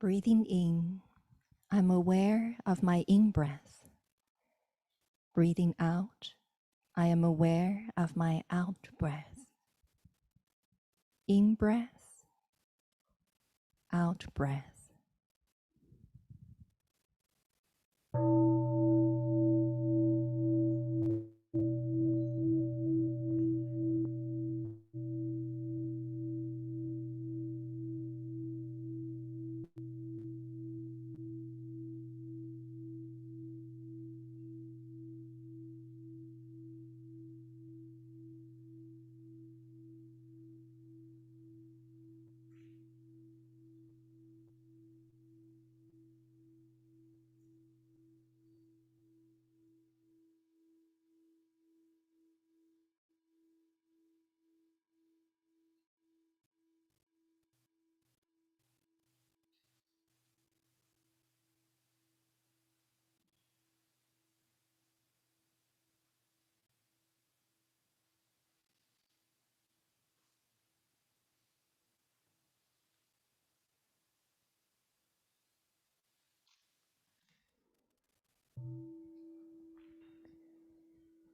Breathing in, I'm aware of my in-breath. Breathing out, I am aware of my out-breath. In-breath, out-breath.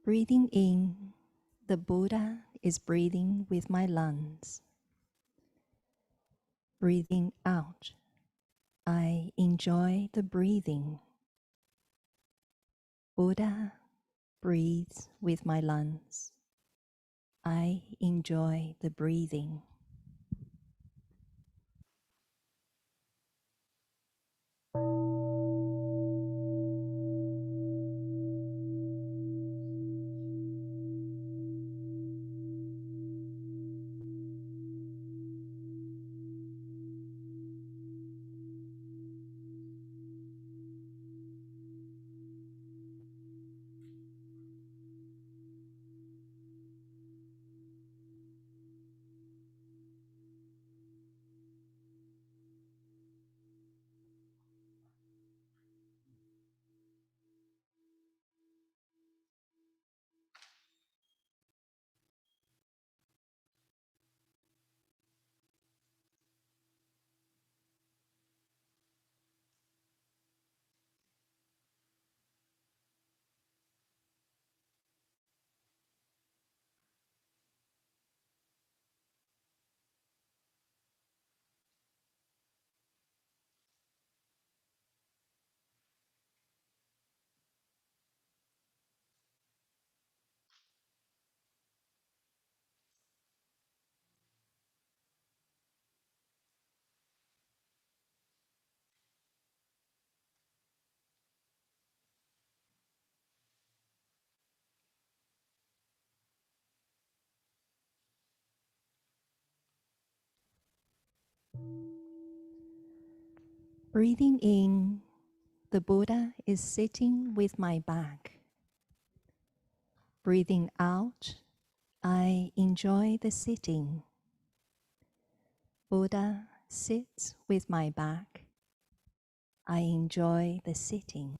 Breathing in, the Buddha is breathing with my lungs. Breathing out, I enjoy the breathing. Buddha breathes with my lungs. I enjoy the breathing. Breathing in, the Buddha is sitting with my back. Breathing out, I enjoy the sitting. Buddha sits with my back. I enjoy the sitting.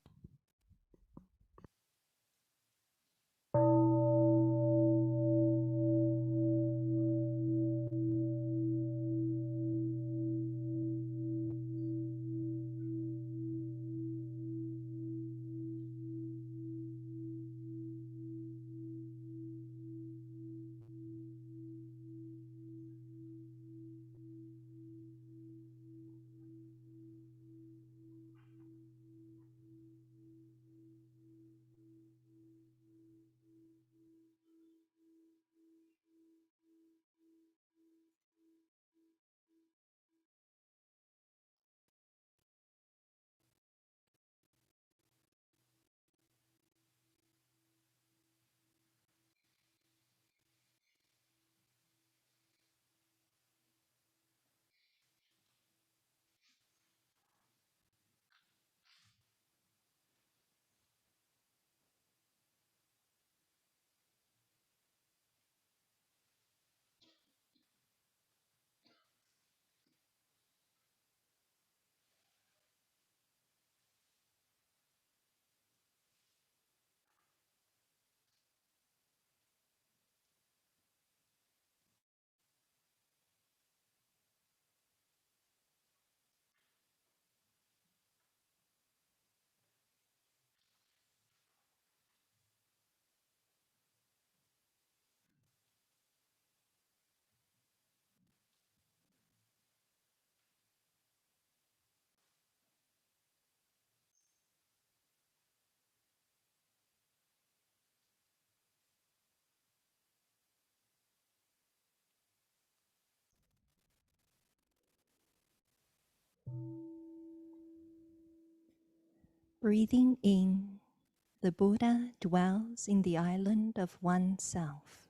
Breathing in, the Buddha dwells in the island of oneself.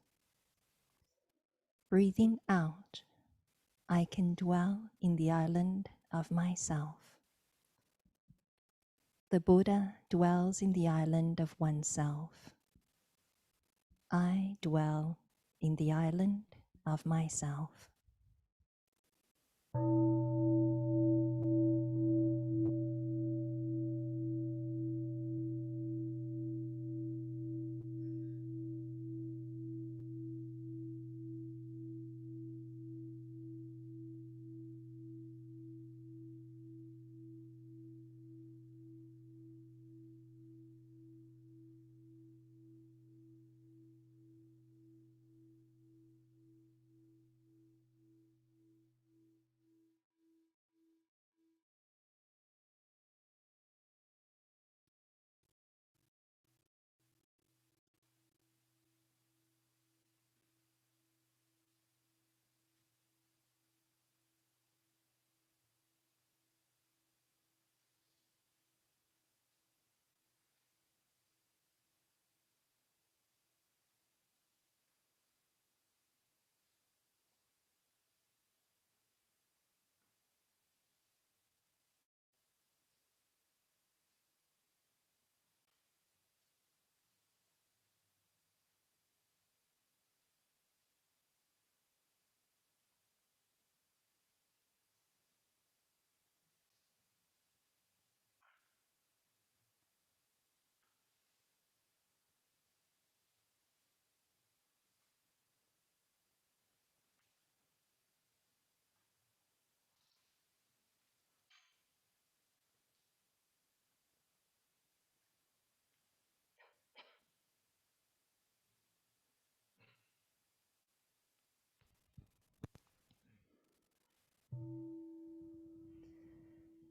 Breathing out, I can dwell in the island of myself. The Buddha dwells in the island of oneself. I dwell in the island of myself.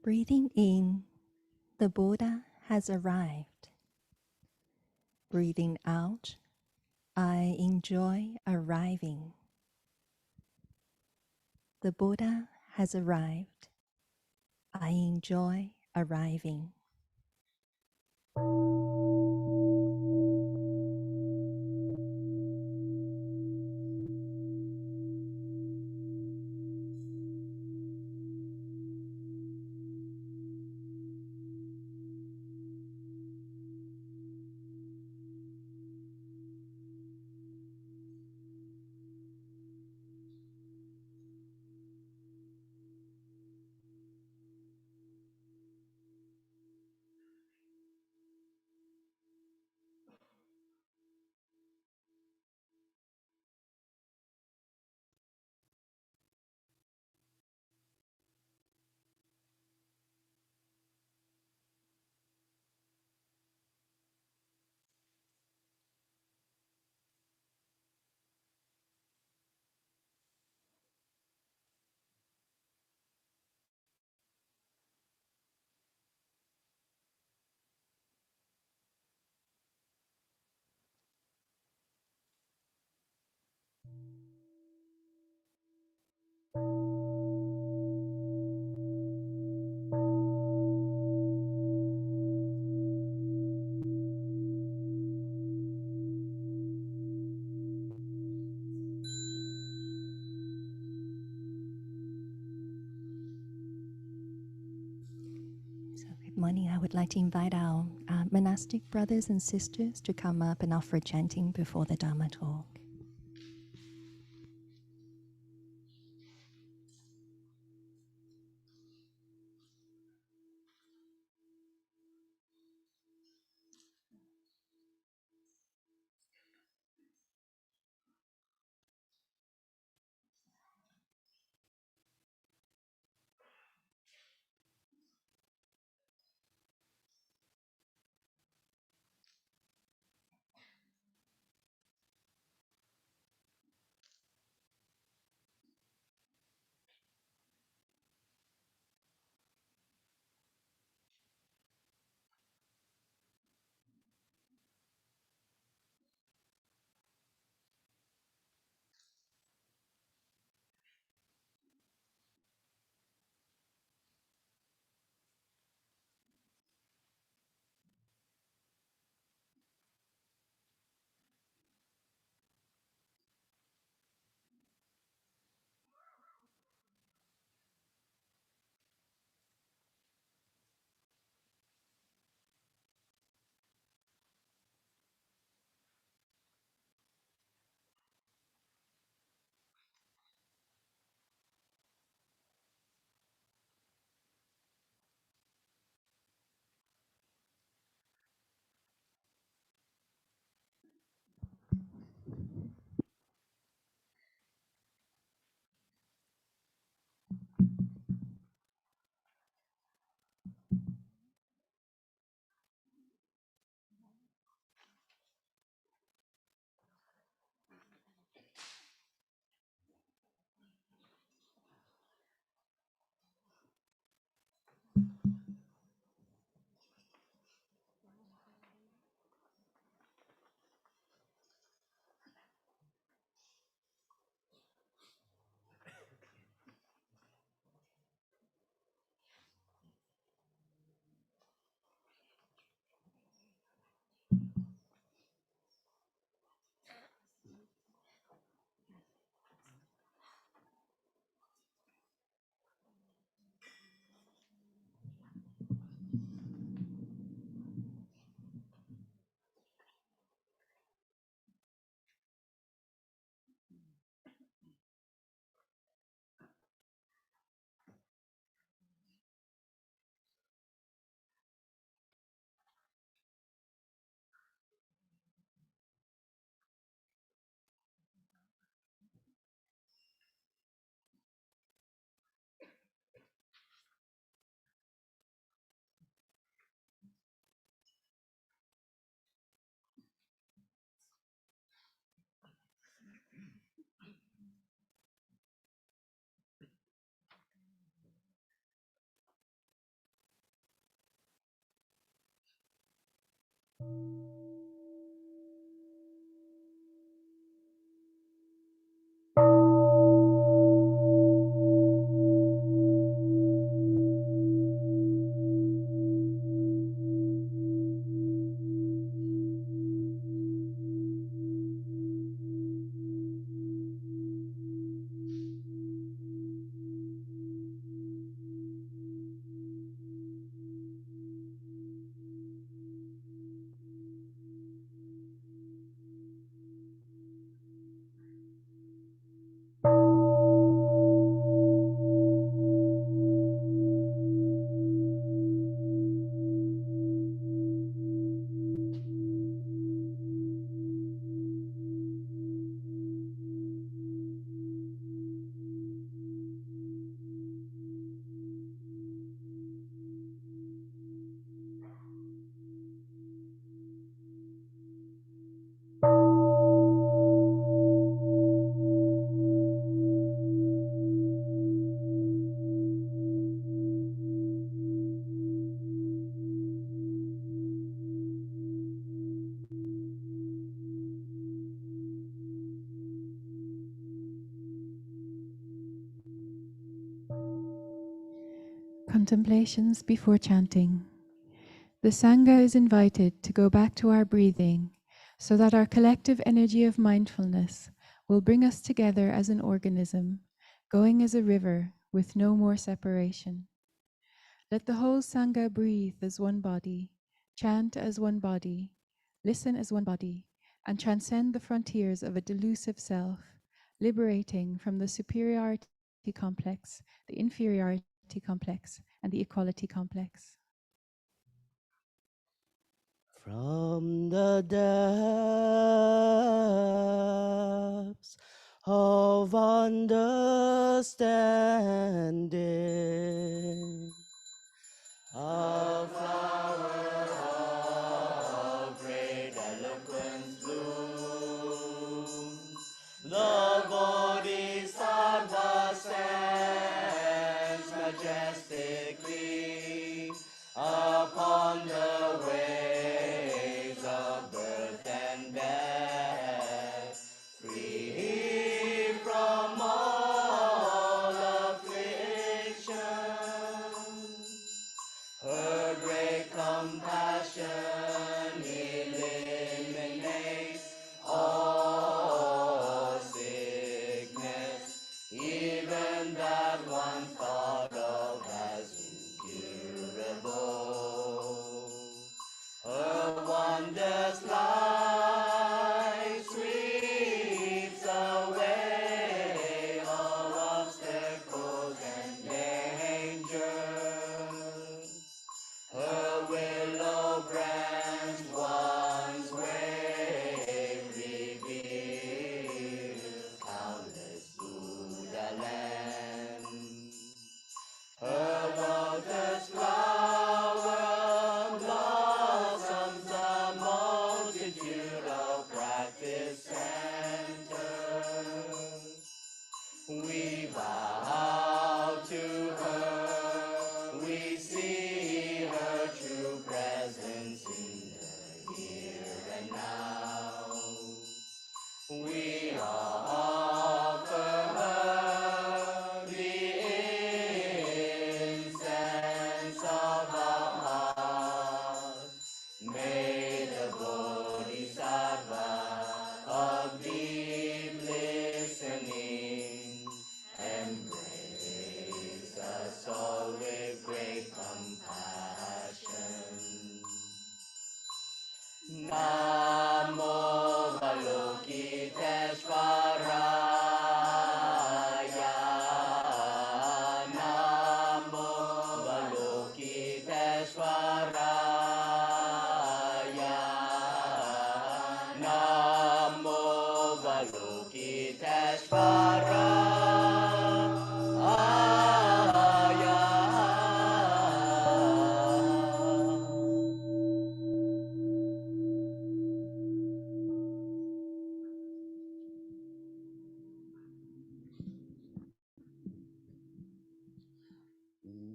Breathing in, the Buddha has arrived. Breathing out, I enjoy arriving. The Buddha has arrived. I enjoy arriving. Good morning. I would like to invite our monastic brothers and sisters to come up and offer chanting before the Dharma talk. contemplations before chanting. The Sangha is invited to go back to our breathing so that our collective energy of mindfulness will bring us together as an organism, going as a river with no more separation. Let the whole Sangha breathe as one body, chant as one body, listen as one body, and transcend the frontiers of a delusive self, liberating from the superiority complex, the inferiority complex, and the equality complex. From the depths of understanding, a flower of great eloquence blooms. The bodhisattva stands majestically upon the waves of birth and death, free from all affliction. Her great compassion eliminates all sickness, even that one thought of as incurable. Her wondrous light sweeps away all obstacles and dangers. Her willow branch once waved reveals countless Buddha lands. Her lotus flower blossoms a multitude of practice centers. We bow to her, we see her true presence in the here and now. We offer her the incense of our heart. May the bodhisattva of deep listening embrace us all with great compassion. Namo Avalokitesvara. Namo Avalokitesvara. Namo Avalokitesvara.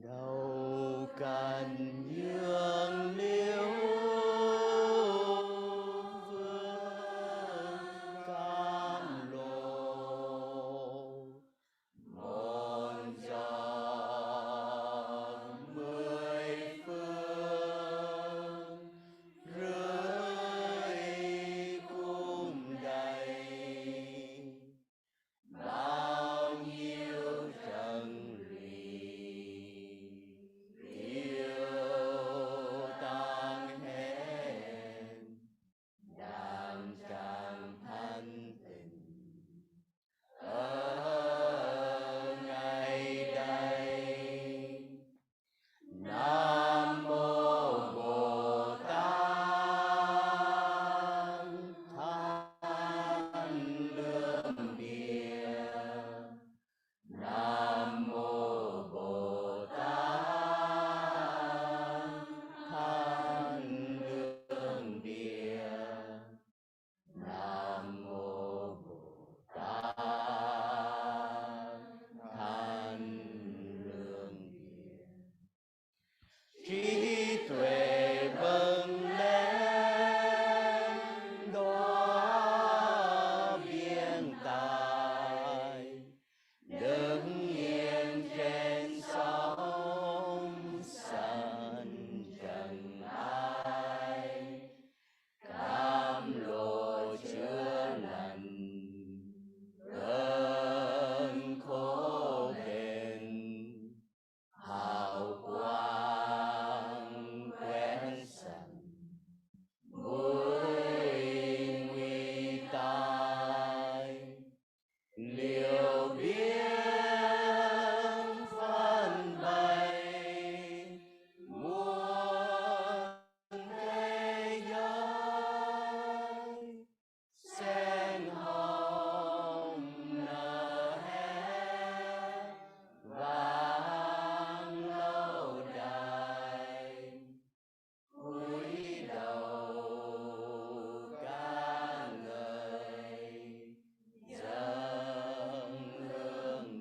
Đâu cần nhường liễu vương cam lộ, điều biến phân bày muôn thế giới, sen hồng nở hè vang lâu đài, cúi đầu ca ngợi dâng hương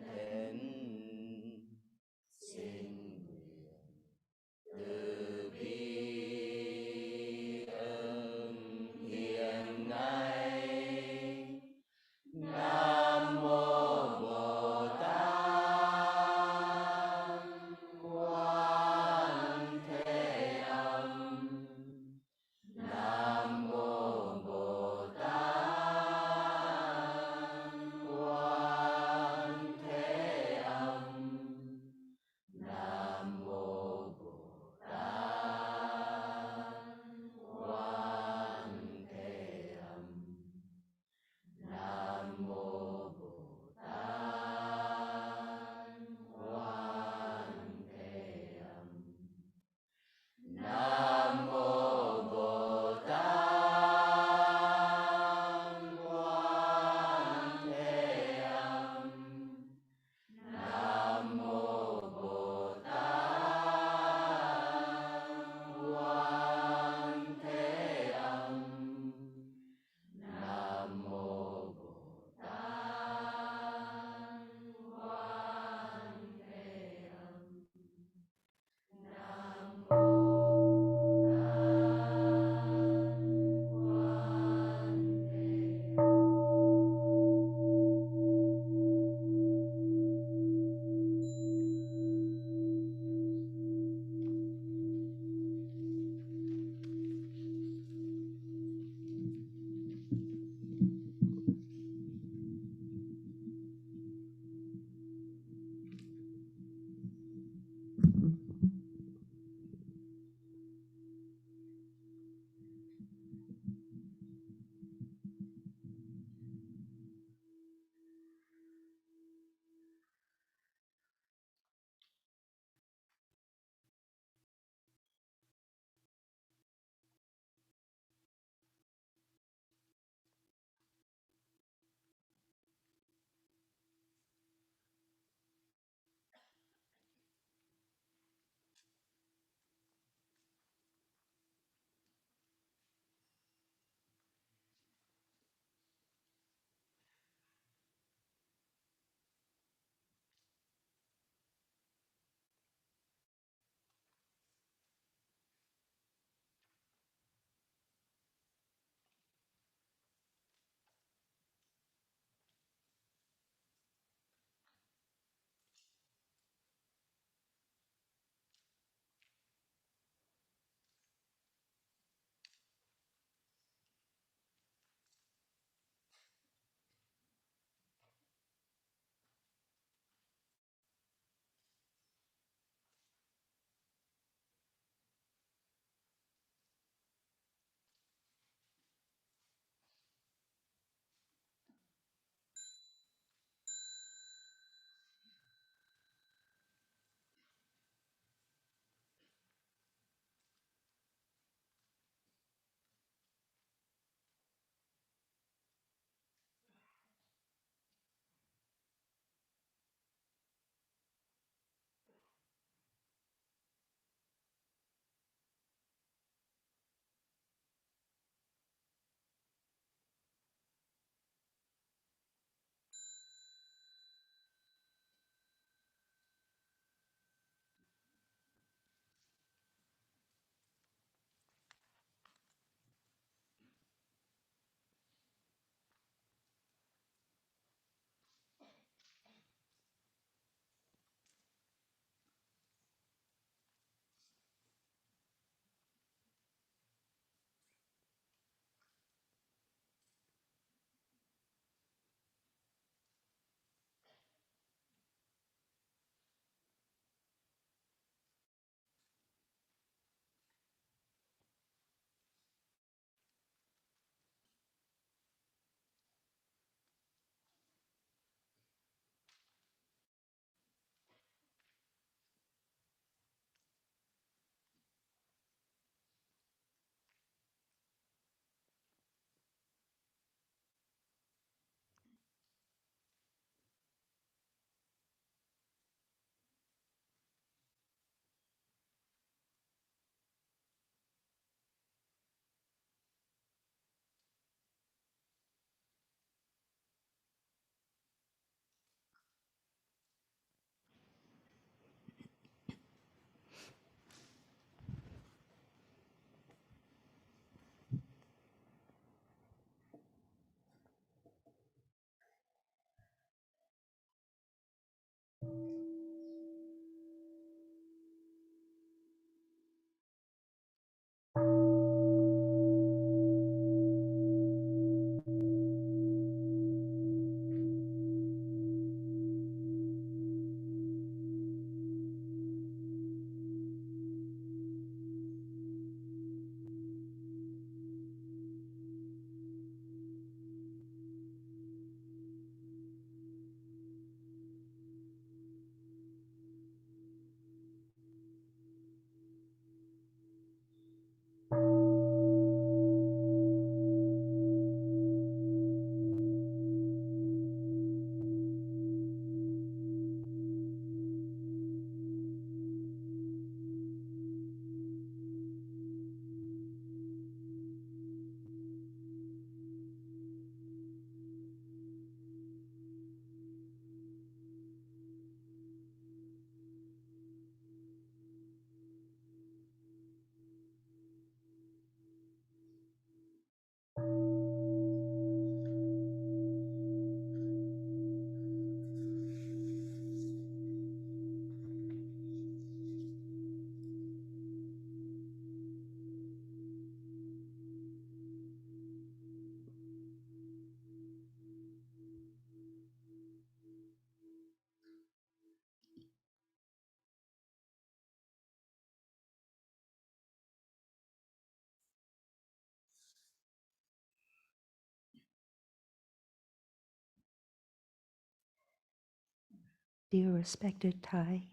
dear respected Thai,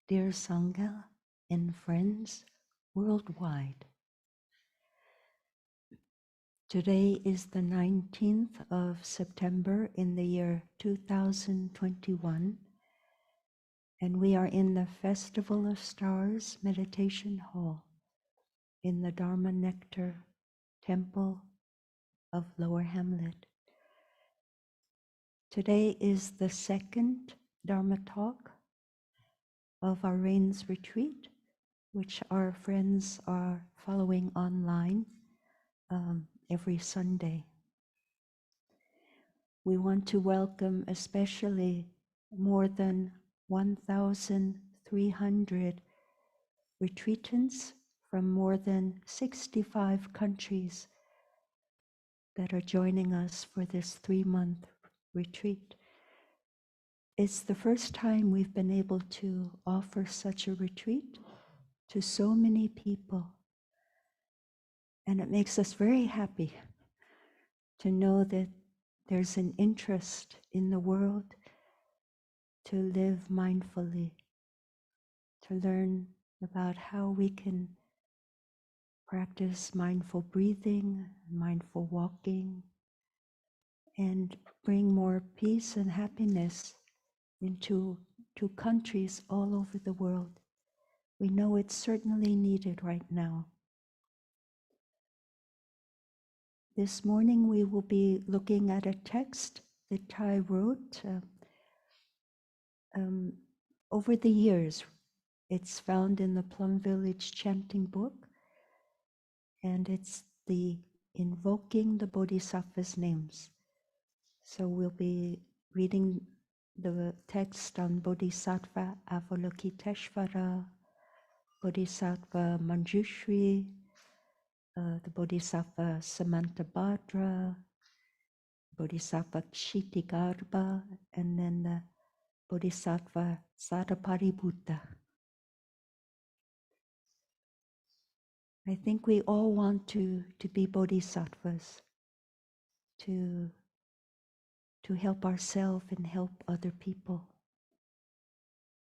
dear Sangha and friends worldwide. Today is the 19th of September in the year 2021, and we are in the Festival of Stars Meditation Hall in the Dharma Nectar Temple of Lower Hamlet. Today is the second Dharma Talk of our Rains Retreat, which our friends are following online every Sunday. We want to welcome especially more than 1,300 retreatants from more than 65 countries that are joining us for this 3-month retreat. It's the first time we've been able to offer such a retreat to so many people. And it makes us very happy to know that there's an interest in the world to live mindfully, to learn about how we can practice mindful breathing, mindful walking, and bring more peace and happiness into countries all over the world. We know it's certainly needed right now. This morning we will be looking at a text that Thai wrote over the years. It's found in the Plum Village Chanting book, and it's the Invoking the Bodhisattva's names. So we'll be reading the text on Bodhisattva Avalokitesvara, Bodhisattva Manjusri, the Bodhisattva Samantabhadra, Bodhisattva Ksitigarbha, and then the Bodhisattva Sadhaparibhuta. I think we all want to be bodhisattvas, to help ourselves and help other people.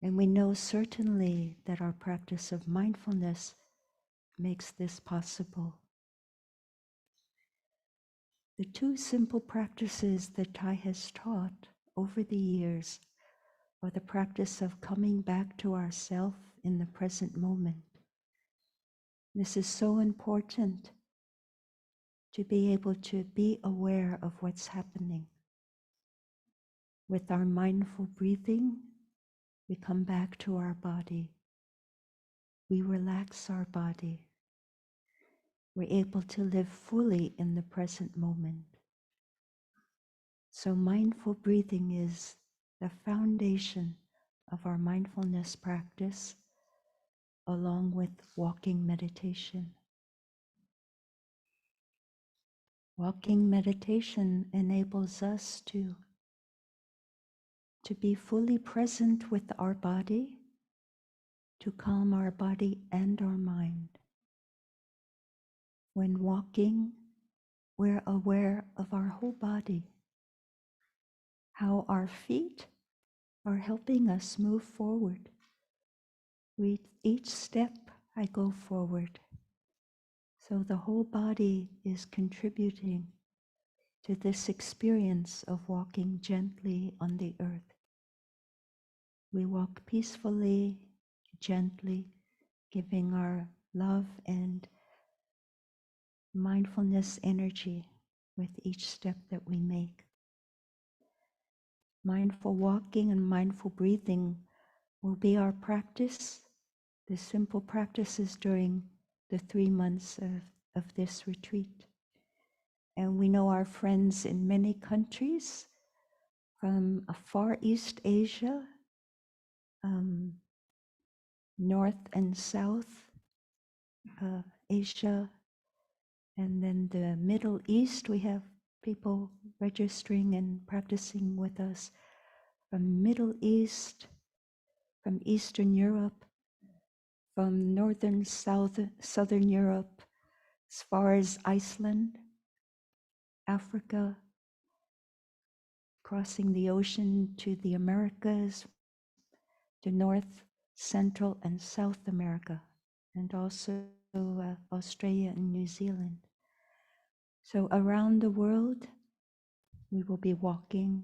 And we know certainly that our practice of mindfulness makes this possible. The two simple practices that Thai has taught over the years are the practice of coming back to ourself in the present moment. This is so important, to be able to be aware of what's happening. With our mindful breathing, we come back to our body. We relax our body. We're able to live fully in the present moment. So mindful breathing is the foundation of our mindfulness practice, along with walking meditation. Walking meditation enables us to be fully present with our body, to calm our body and our mind. When walking, we're aware of our whole body, how our feet are helping us move forward. With each step, I go forward. So the whole body is contributing to this experience of walking gently on the earth. We walk peacefully, gently, giving our love and mindfulness energy with each step that we make. Mindful walking and mindful breathing will be our practice, the simple practices during the 3 months of this retreat. And we know our friends in many countries, from Far East Asia, North and South Asia, and then the Middle East. We have people registering and practicing with us from Middle East, from Eastern Europe, from Northern, Southern Europe, as far as Iceland, Africa, crossing the ocean to the Americas, to North, Central, and South America, and also Australia and New Zealand. So around the world, we will be walking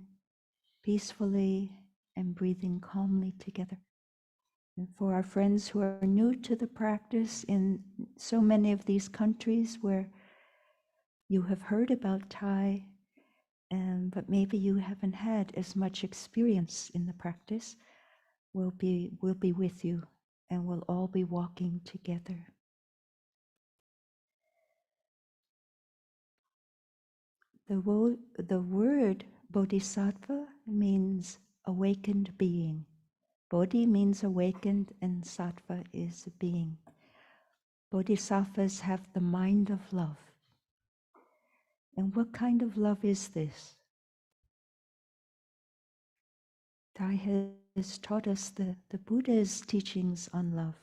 peacefully and breathing calmly together. And for our friends who are new to the practice in so many of these countries where you have heard about Thai, but maybe you haven't had as much experience in the practice, we'll be with you and we'll all be walking together. The word bodhisattva means awakened being. Bodhi means awakened and sattva is a being. Bodhisattvas have the mind of love. And what kind of love is this? Thai has taught us the Buddha's teachings on love.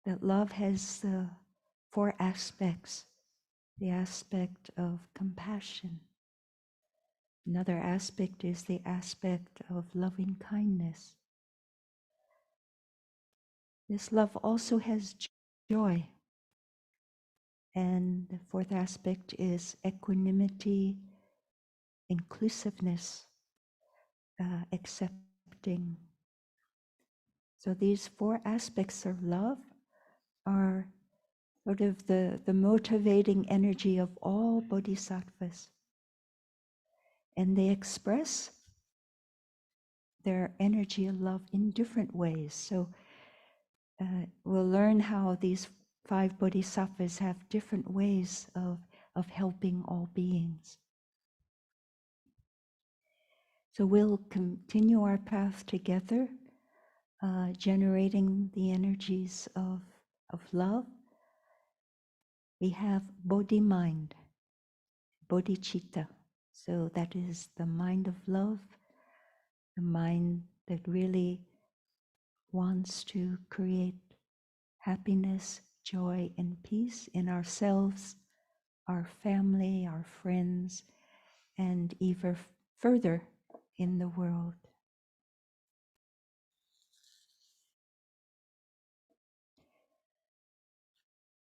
That love has four aspects. The aspect of compassion. Another aspect is the aspect of loving kindness. This love also has joy. And the fourth aspect is equanimity, inclusiveness, accepting. So these four aspects of love are sort of the motivating energy of all bodhisattvas. And they express their energy of love in different ways. So we'll learn how these 5 bodhisattvas have different ways of helping all beings. So we'll continue our path together, generating the energies of love. We have bodhi mind, bodhicitta. So that is the mind of love, the mind that really wants to create happiness, joy, and peace in ourselves, our family, our friends, and even further in the world.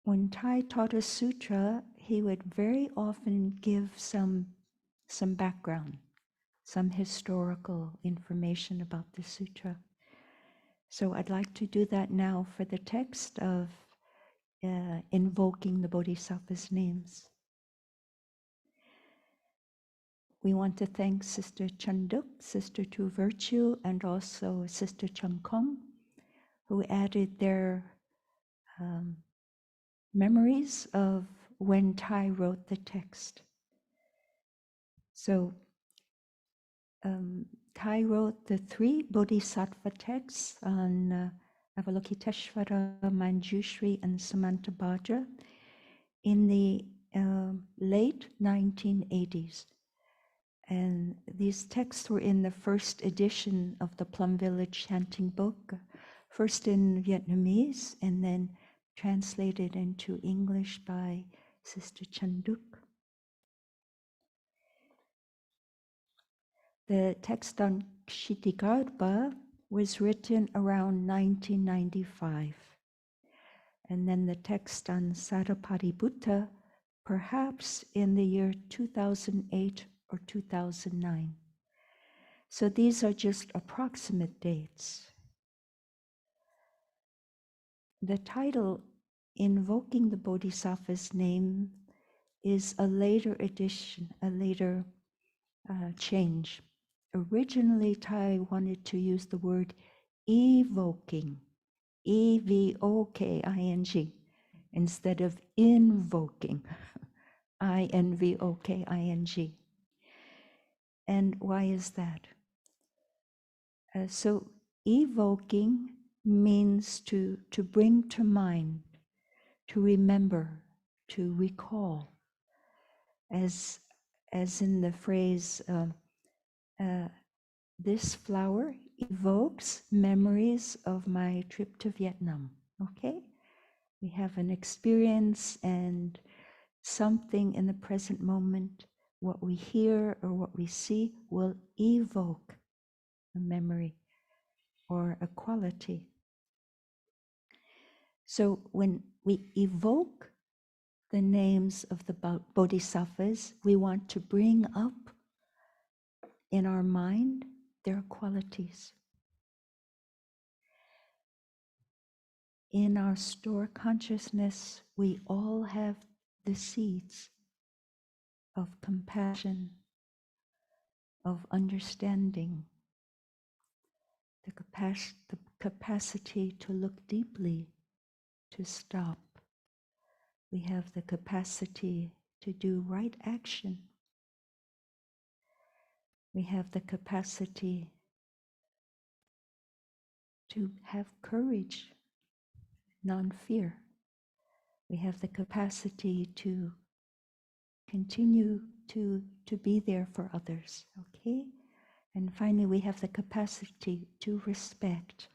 When Thai taught a sutra, he would very often give some background, some historical information about the sutra. So I'd like to do that now for the text of invoking the Bodhisattva's names. We want to thank Sister Chanduk, Sister True Virtue, and also Sister Changkong, who added their memories of when Thai wrote the text. So Thai wrote the 3 Bodhisattva texts on Avalokitesvara, Manjusri, and Samantabhadra in the late 1980s. And these texts were in the first edition of the Plum Village Chanting book, first in Vietnamese and then translated into English by Sister Chanduk. The text on Ksitigarbha was written around 1995. And then the text on Sadhaparibhuta, perhaps in the year 2008 or 2009. So these are just approximate dates. The title, Invoking the Bodhisattva's Name, is a later addition, a later change. Originally, Thai wanted to use the word evoking, E-V-O-K-I-N-G, instead of invoking, I-N-V-O-K-I-N-G. And why is that? So evoking means to bring to mind, to remember, to recall, as in the phrase, this flower evokes memories of my trip to Vietnam, okay? We have an experience and something in the present moment what we hear or what we see will evoke a memory or a quality. So when we evoke the names of the bodhisattvas, we want to bring up in our mind their qualities. In our store consciousness, we all have the seeds of compassion, of understanding, the capacity to look deeply, to stop. We have the capacity to do right action. We have the capacity to have courage, non-fear. We have the capacity to continue to be there for others, okay? And finally, we have the capacity to respect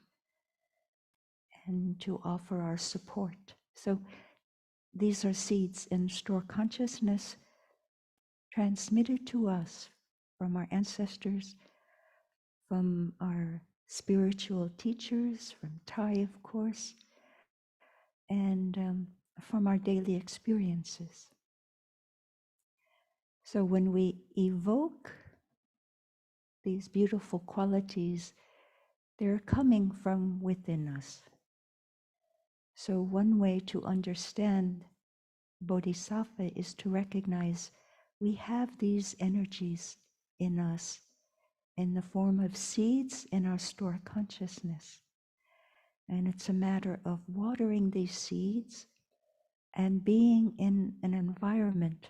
and to offer our support. So these are seeds in store consciousness transmitted to us from our ancestors, from our spiritual teachers, from Thai, of course, and from our daily experiences. So when we evoke these beautiful qualities, they're coming from within us. So one way to understand bodhisattva is to recognize we have these energies in us in the form of seeds in our store consciousness. And it's a matter of watering these seeds and being in an environment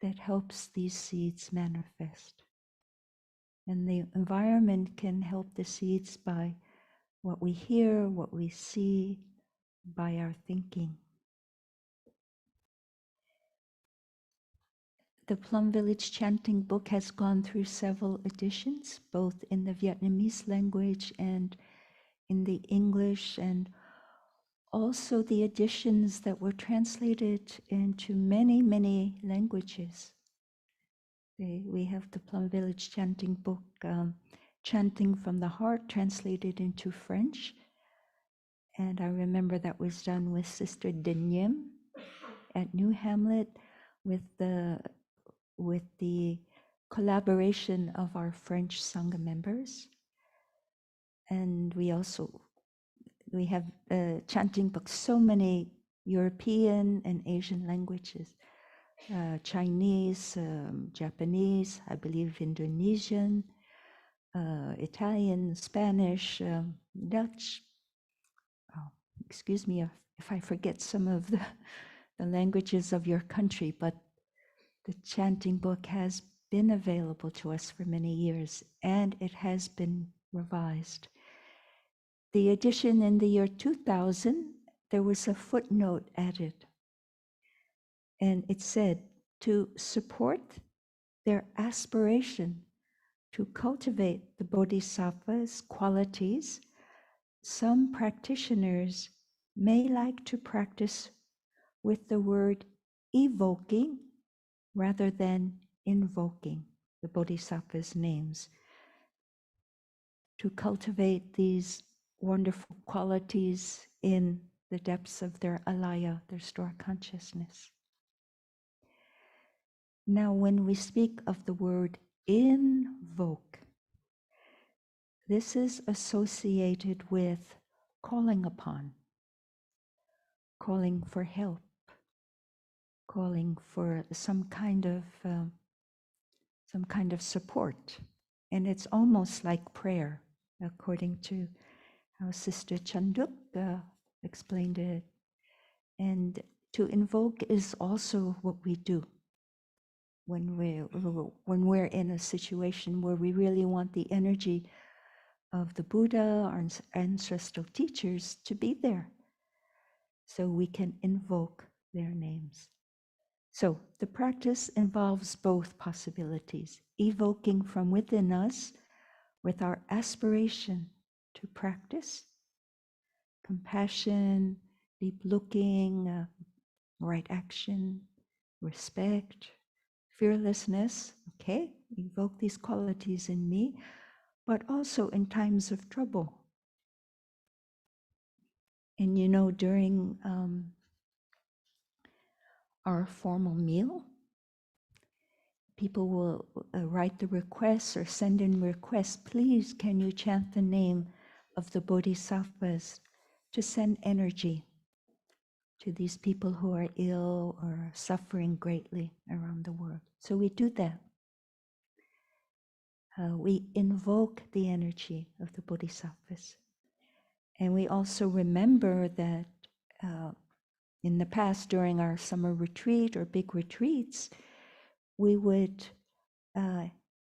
that helps these seeds manifest. And the environment can help the seeds by what we hear, what we see, by our thinking. The Plum Village Chanting book has gone through several editions, both in the Vietnamese language and in the English, and also the editions that were translated into many, many languages. We have the Plum Village Chanting book, Chanting from the Heart, translated into French. And I remember that was done with Sister Từ Nghiêm at New Hamlet with the collaboration of our French Sangha members. And we have chanting books, so many European and Asian languages, Chinese, Japanese, I believe Indonesian, Italian, Spanish, Dutch. Oh, excuse me if I forget some of the languages of your country, but the chanting book has been available to us for many years, and it has been revised. The edition in the year 2000, there was a footnote added, and it said, to support their aspiration to cultivate the bodhisattva's qualities, some practitioners may like to practice with the word evoking rather than invoking the bodhisattva's names, to cultivate these wonderful qualities in the depths of their alaya, their store consciousness. Now, when we speak of the word invoke, this is associated with calling upon, calling for help, calling for some kind of support. And it's almost like prayer, according to how Sister Chanduk explained it. And to invoke is also what we do when we're in a situation where we really want the energy of the Buddha, our ancestral teachers, to be there, so we can invoke their names. So the practice involves both possibilities, evoking from within us with our aspiration to practice, compassion, deep looking, right action, respect, fearlessness, okay, evoke these qualities in me, but also in times of trouble. And you know, during our formal meal, people will write the requests or send in requests. Please, can you chant the name of the bodhisattvas to send energy to these people who are ill or suffering greatly around the world? So we do that. We invoke the energy of the bodhisattvas. And we also remember that in the past, during our summer retreat or big retreats, we would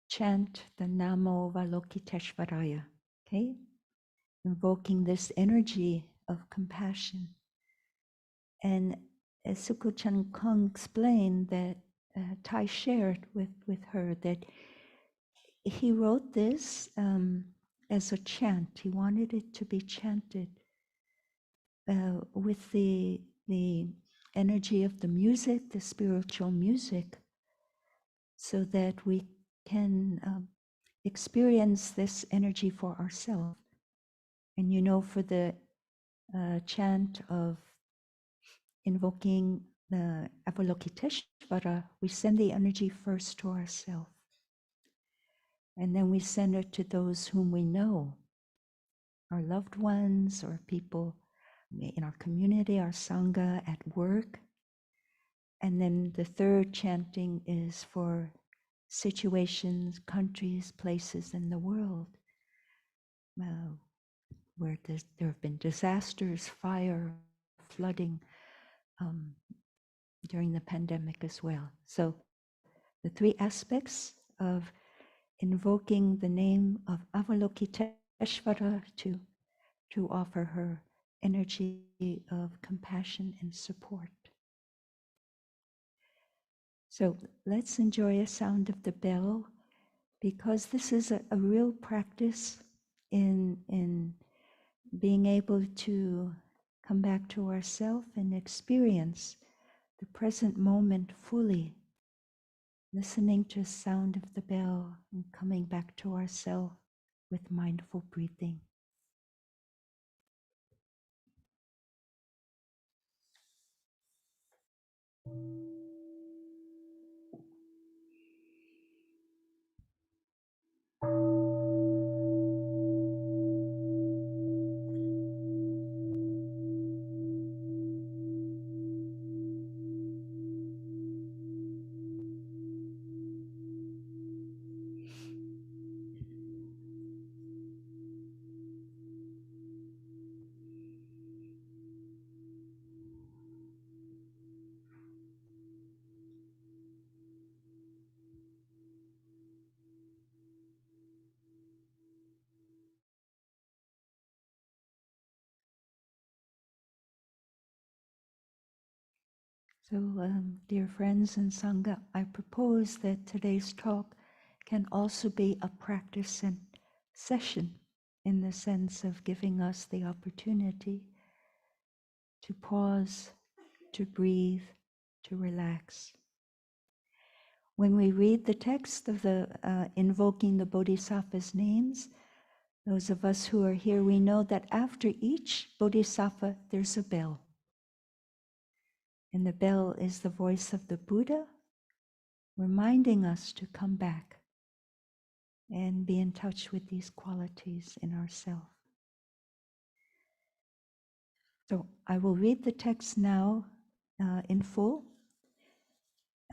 chant the Namo Avalokitesvara, okay? Invoking this energy of compassion. And as Suko-chan Kung explained that Tai shared with her that he wrote this as a chant. He wanted it to be chanted with the energy of the music, the spiritual music, so that we can experience this energy for ourselves. And you know, for the chant of invoking the Avalokitesvara, we send the energy first to ourselves. And then we send it to those whom we know, our loved ones or people in our community, our Sangha, at work. And then the third chanting is for situations, countries, places in the world where there have been disasters, fire, flooding during the pandemic as well. So the three aspects of invoking the name of Avalokitesvara to offer her energy of compassion and support. So let's enjoy a sound of the bell, because this is a real practice in being able to come back to ourselves and experience the present moment fully, listening to the sound of the bell and coming back to ourselves with mindful breathing. So, dear friends and Sangha, I propose that today's talk can also be a practice and session, in the sense of giving us the opportunity to pause, to breathe, to relax. When we read the text of the invoking the Bodhisattva's names, those of us who are here, we know that after each Bodhisattva, there's a bell. And the bell is the voice of the Buddha, reminding us to come back and be in touch with these qualities in ourselves. So I will read the text now in full.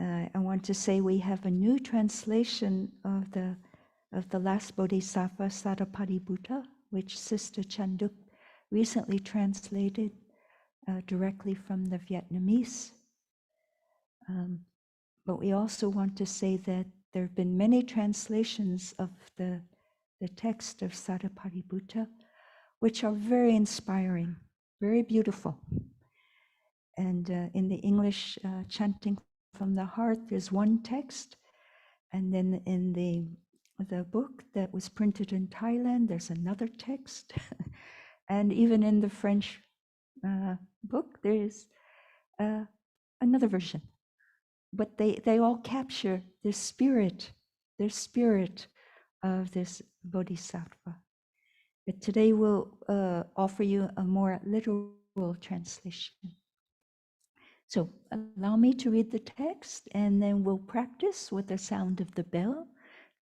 I want to say we have a new translation of the last Bodhisattva, Sadhaparibhuta, which Sister Chanduk recently translated directly from the Vietnamese. But we also want to say that there have been many translations of the text of Sadhaparibhuta, which are very inspiring, very beautiful. And in the English Chanting from the Heart, there's one text. And then in the book that was printed in Thailand, there's another text. And even in the French book, there is another version. but they all capture the spirit of this bodhisattva. But today we'll offer you a more literal translation. So allow me to read the text, and then we'll practice with the sound of the bell,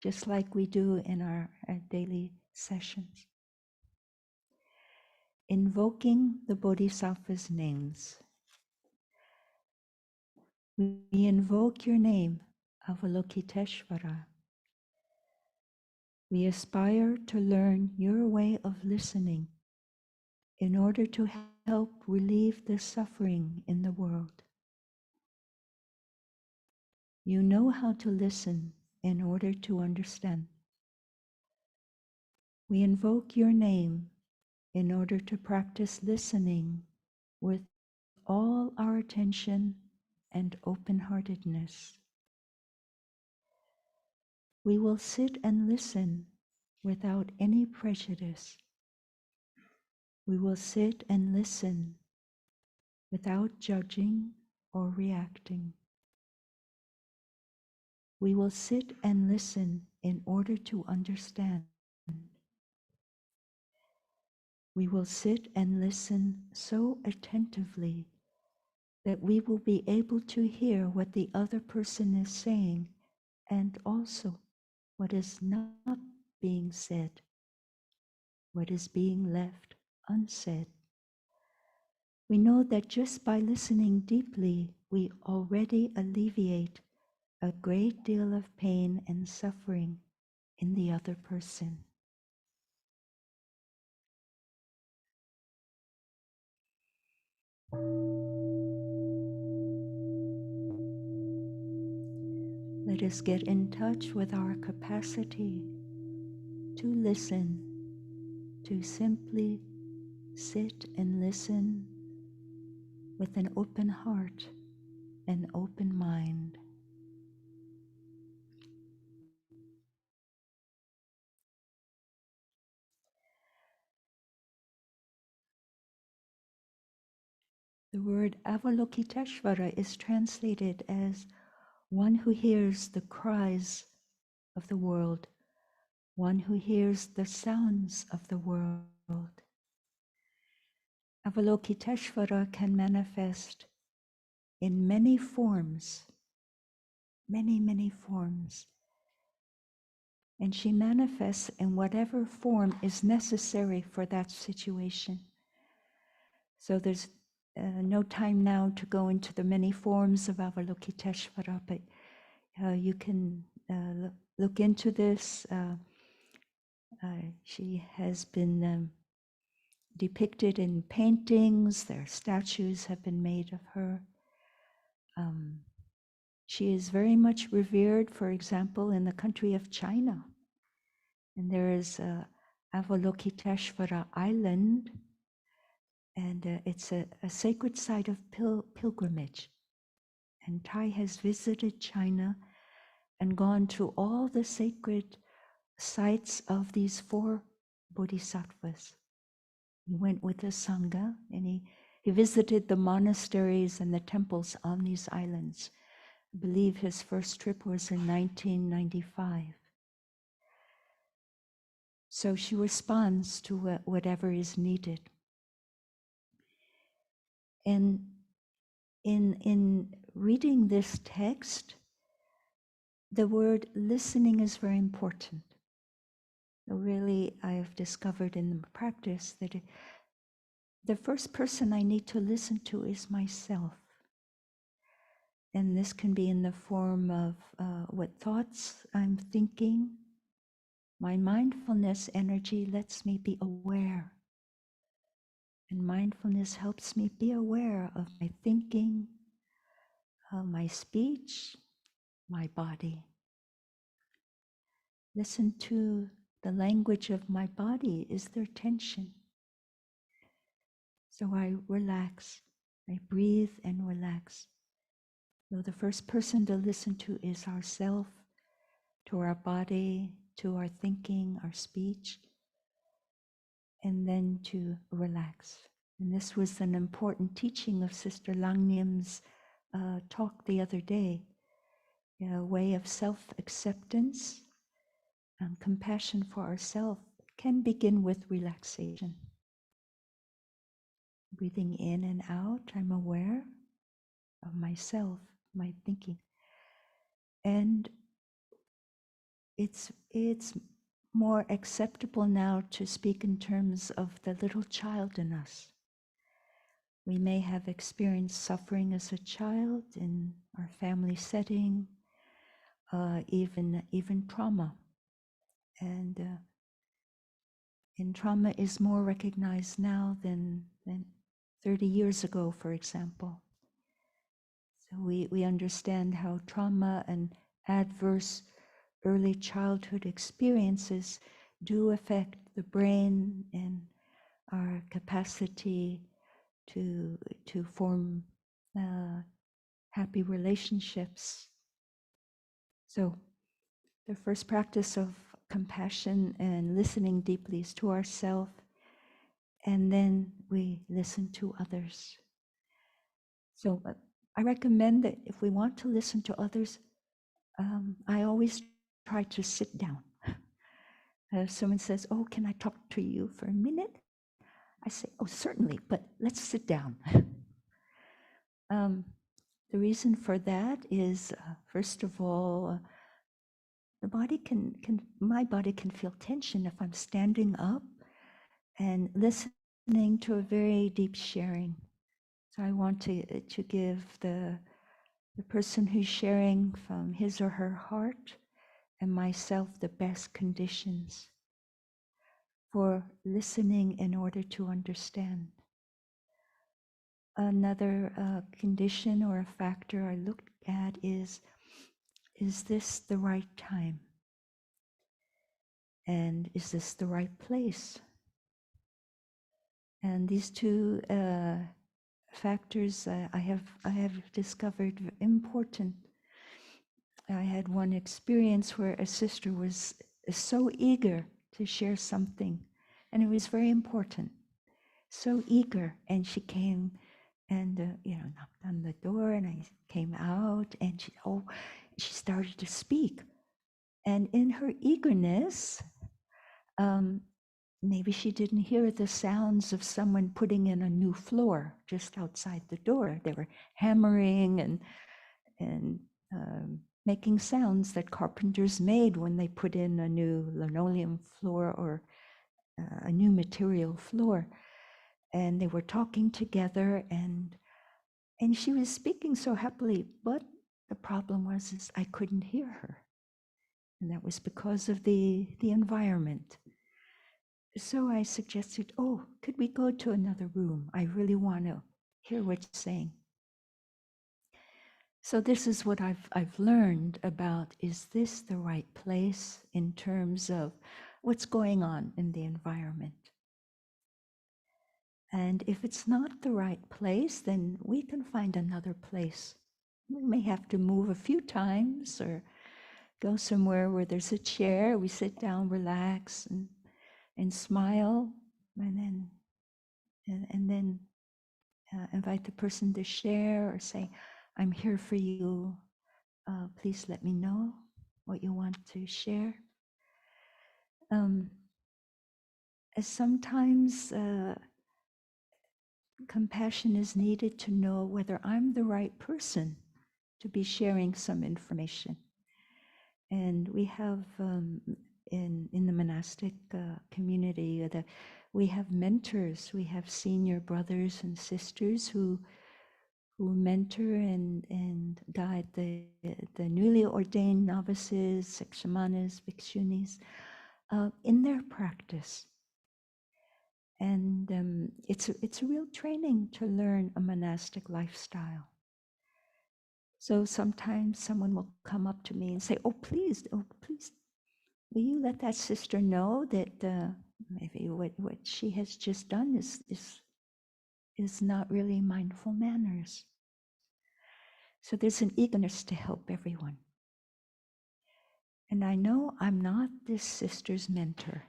just like we do in our daily sessions. Invoking the Bodhisattva's names. We invoke your name, Avalokitesvara. We aspire to learn your way of listening in order to help relieve the suffering in the world. You know how to listen in order to understand. We invoke your name in order to practice listening with all our attention and open-heartedness. We will sit and listen without any prejudice. We will sit and listen without judging or reacting. We will sit and listen in order to understand. We will sit and listen so attentively that we will be able to hear what the other person is saying and also what is not being said, what is being left unsaid. We know that just by listening deeply, we already alleviate a great deal of pain and suffering in the other person. Let us get in touch with our capacity to listen, to simply sit and listen with an open heart and open mind. The word Avalokitesvara is translated as one who hears the cries of the world, one who hears the sounds of the world. Avalokitesvara can manifest in many forms, many forms. And she manifests in whatever form is necessary for that situation. So there's no time now to go into the many forms of Avalokitesvara, but you can look into this. She has been depicted in paintings. Their statues have been made of her. She is very much revered, for example, in the country of China. And there is Avalokitesvara Island, and it's a sacred site of pilgrimage. And Thai has visited China and gone to all the sacred sites of these 4 bodhisattvas. He went with the Sangha, and he visited the monasteries and the temples on these islands. I believe his first trip was in 1995. So she responds to whatever is needed. And in reading this text, the word listening is very important. Really, I've discovered in the practice that the first person I need to listen to is myself. And this can be in the form of what thoughts I'm thinking. My mindfulness energy lets me be aware. And mindfulness helps me be aware of my thinking, my speech, my body. Listen to the language of my body. Is there tension? So I relax. I breathe and relax. So the first person to listen to is ourself, to our body, to our thinking, our speech, and then to relax. And this was an important teaching of Sister Langnim's talk the other day. a way of self-acceptance and compassion for ourselves can begin with relaxation. Breathing in and out, I'm aware of myself, my thinking. And it's more acceptable now to speak in terms of the little child in us. We may have experienced suffering as a child in our family setting, even trauma. And trauma is more recognized now than 30 years ago, for example. So we understand how trauma and adverse early childhood experiences do affect the brain and our capacity to form happy relationships. So the first practice of compassion and listening deeply is to ourselves, and then we listen to others. So I recommend that if we want to listen to others, I always try to sit down. If someone says, "Oh, can I talk to you for a minute?" I say, "Oh, certainly, but let's sit down." The reason for that is, first of all, my body can feel tension if I'm standing up and listening to a very deep sharing. So I want to give the person who's sharing from his or her heart and myself the best conditions for listening in order to understand. Another condition or a factor I look at is this the right time? And is this the right place? And these two factors I have discovered important. I had one experience where a sister was so eager to share something, and it was very important. So eager, and she came and knocked on the door, and I came out, and she started to speak, and in her eagerness, maybe she didn't hear the sounds of someone putting in a new floor just outside the door. They were hammering and making sounds that carpenters made when they put in a new linoleum floor or a new material floor. And they were talking together, and she was speaking so happily, but the problem was I couldn't hear her. And that was because of the environment. So I suggested, "Oh, could we go to another room? I really want to hear what you're saying." So this is what I've learned about, is this the right place in terms of what's going on in the environment? And if it's not the right place, then we can find another place. We may have to move a few times or go somewhere where there's a chair. We sit down, relax, and smile, and then invite the person to share or say, "I'm here for you. Please let me know what you want to share." Sometimes compassion is needed to know whether I'm the right person to be sharing some information. And we have in the monastic community, we have mentors, we have senior brothers and sisters who mentor and guide the newly ordained novices, sakshamanas, bhikshunis in their practice. And it's a real training to learn a monastic lifestyle. So sometimes someone will come up to me and say, oh please, will you let that sister know that maybe what she has just done is not really mindful manners." So there's an eagerness to help everyone. And I know I'm not this sister's mentor.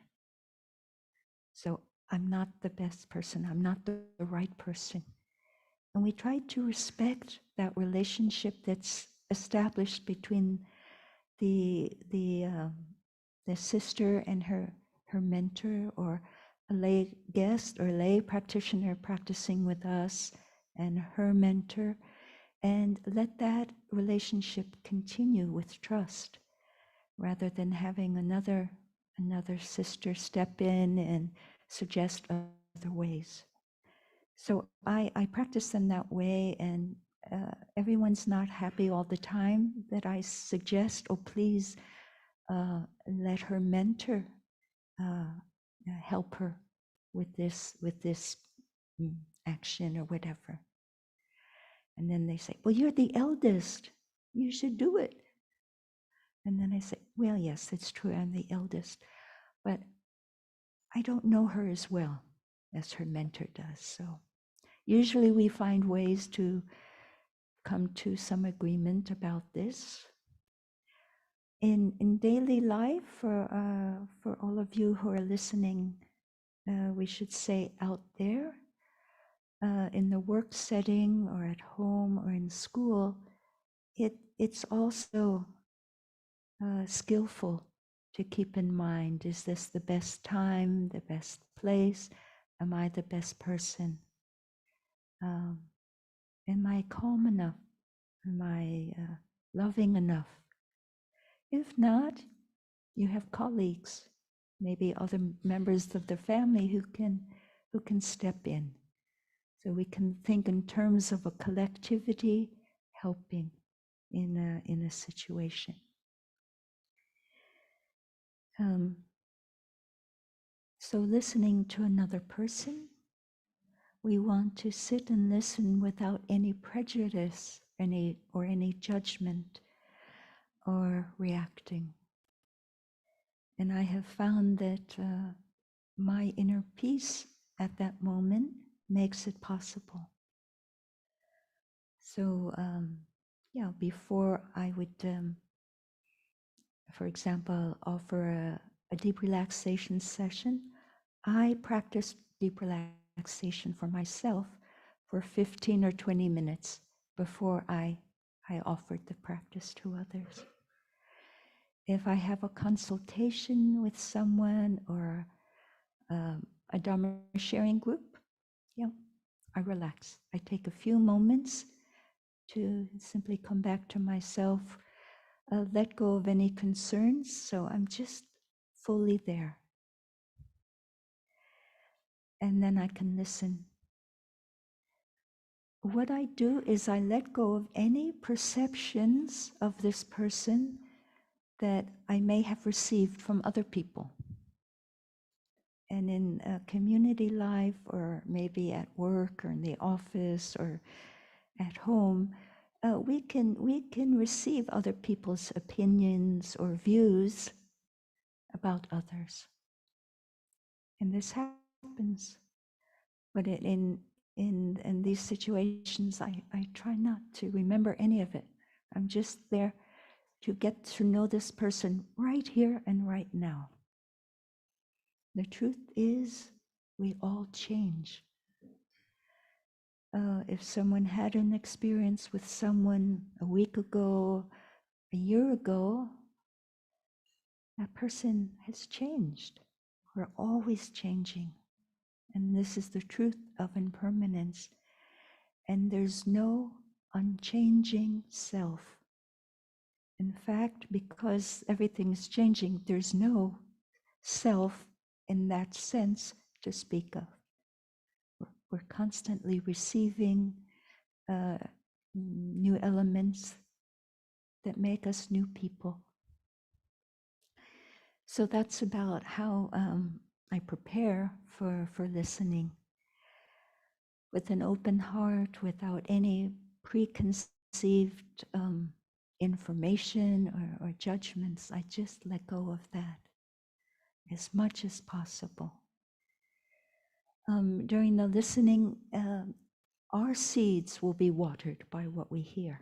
So I'm not the best person. I'm not the right person. And we try to respect that relationship that's established between the sister and her mentor, or a lay guest or lay practitioner practicing with us and her mentor, and let that relationship continue with trust, rather than having another sister step in and suggest other ways. So I practice them that way, and everyone's not happy all the time that I suggest, oh, please let her mentor help her with this action or whatever. And then they say, well, you're the eldest, you should do it. And then I say, well, yes, it's true, I'm the eldest, but I don't know her as well as her mentor does. So usually we find ways to come to some agreement about this. In daily life, for all of you who are listening, we should say out there, in the work setting or at home or in school, it's also skillful to keep in mind, is this the best time, the best place? Am I the best person? Am I calm enough? Am I loving enough? If not, you have colleagues, maybe other members of the family who can step in. So we can think in terms of a collectivity helping in a situation. So listening to another person, we want to sit and listen without any prejudice, any judgment or reacting. And I have found that my inner peace at that moment makes it possible. So before I would, for example, offer a deep relaxation session, I practiced deep relaxation for myself for 15 or 20 minutes before I offered the practice to others. If I have a consultation with someone or a Dharma sharing group, I relax. I take a few moments to simply come back to myself, let go of any concerns, so I'm just fully there. And then I can listen. What I do is I let go of any perceptions of this person that I may have received from other people. And in community life, or maybe at work, or in the office, or at home, we can receive other people's opinions or views about others, and this happens. But in these situations, I try not to remember any of it. I'm just there to get to know this person right here and right now. The truth is, we all change. If someone had an experience with someone a week ago, a year ago, that person has changed. We're always changing. And this is the truth of impermanence. And there's no unchanging self. In fact, because everything is changing, there's no self in that sense to speak of. We're constantly receiving new elements that make us new people. So that's about how I prepare for listening, with an open heart, without any preconceived information or judgments. I just let go of that as much as possible. During the listening, our seeds will be watered by what we hear.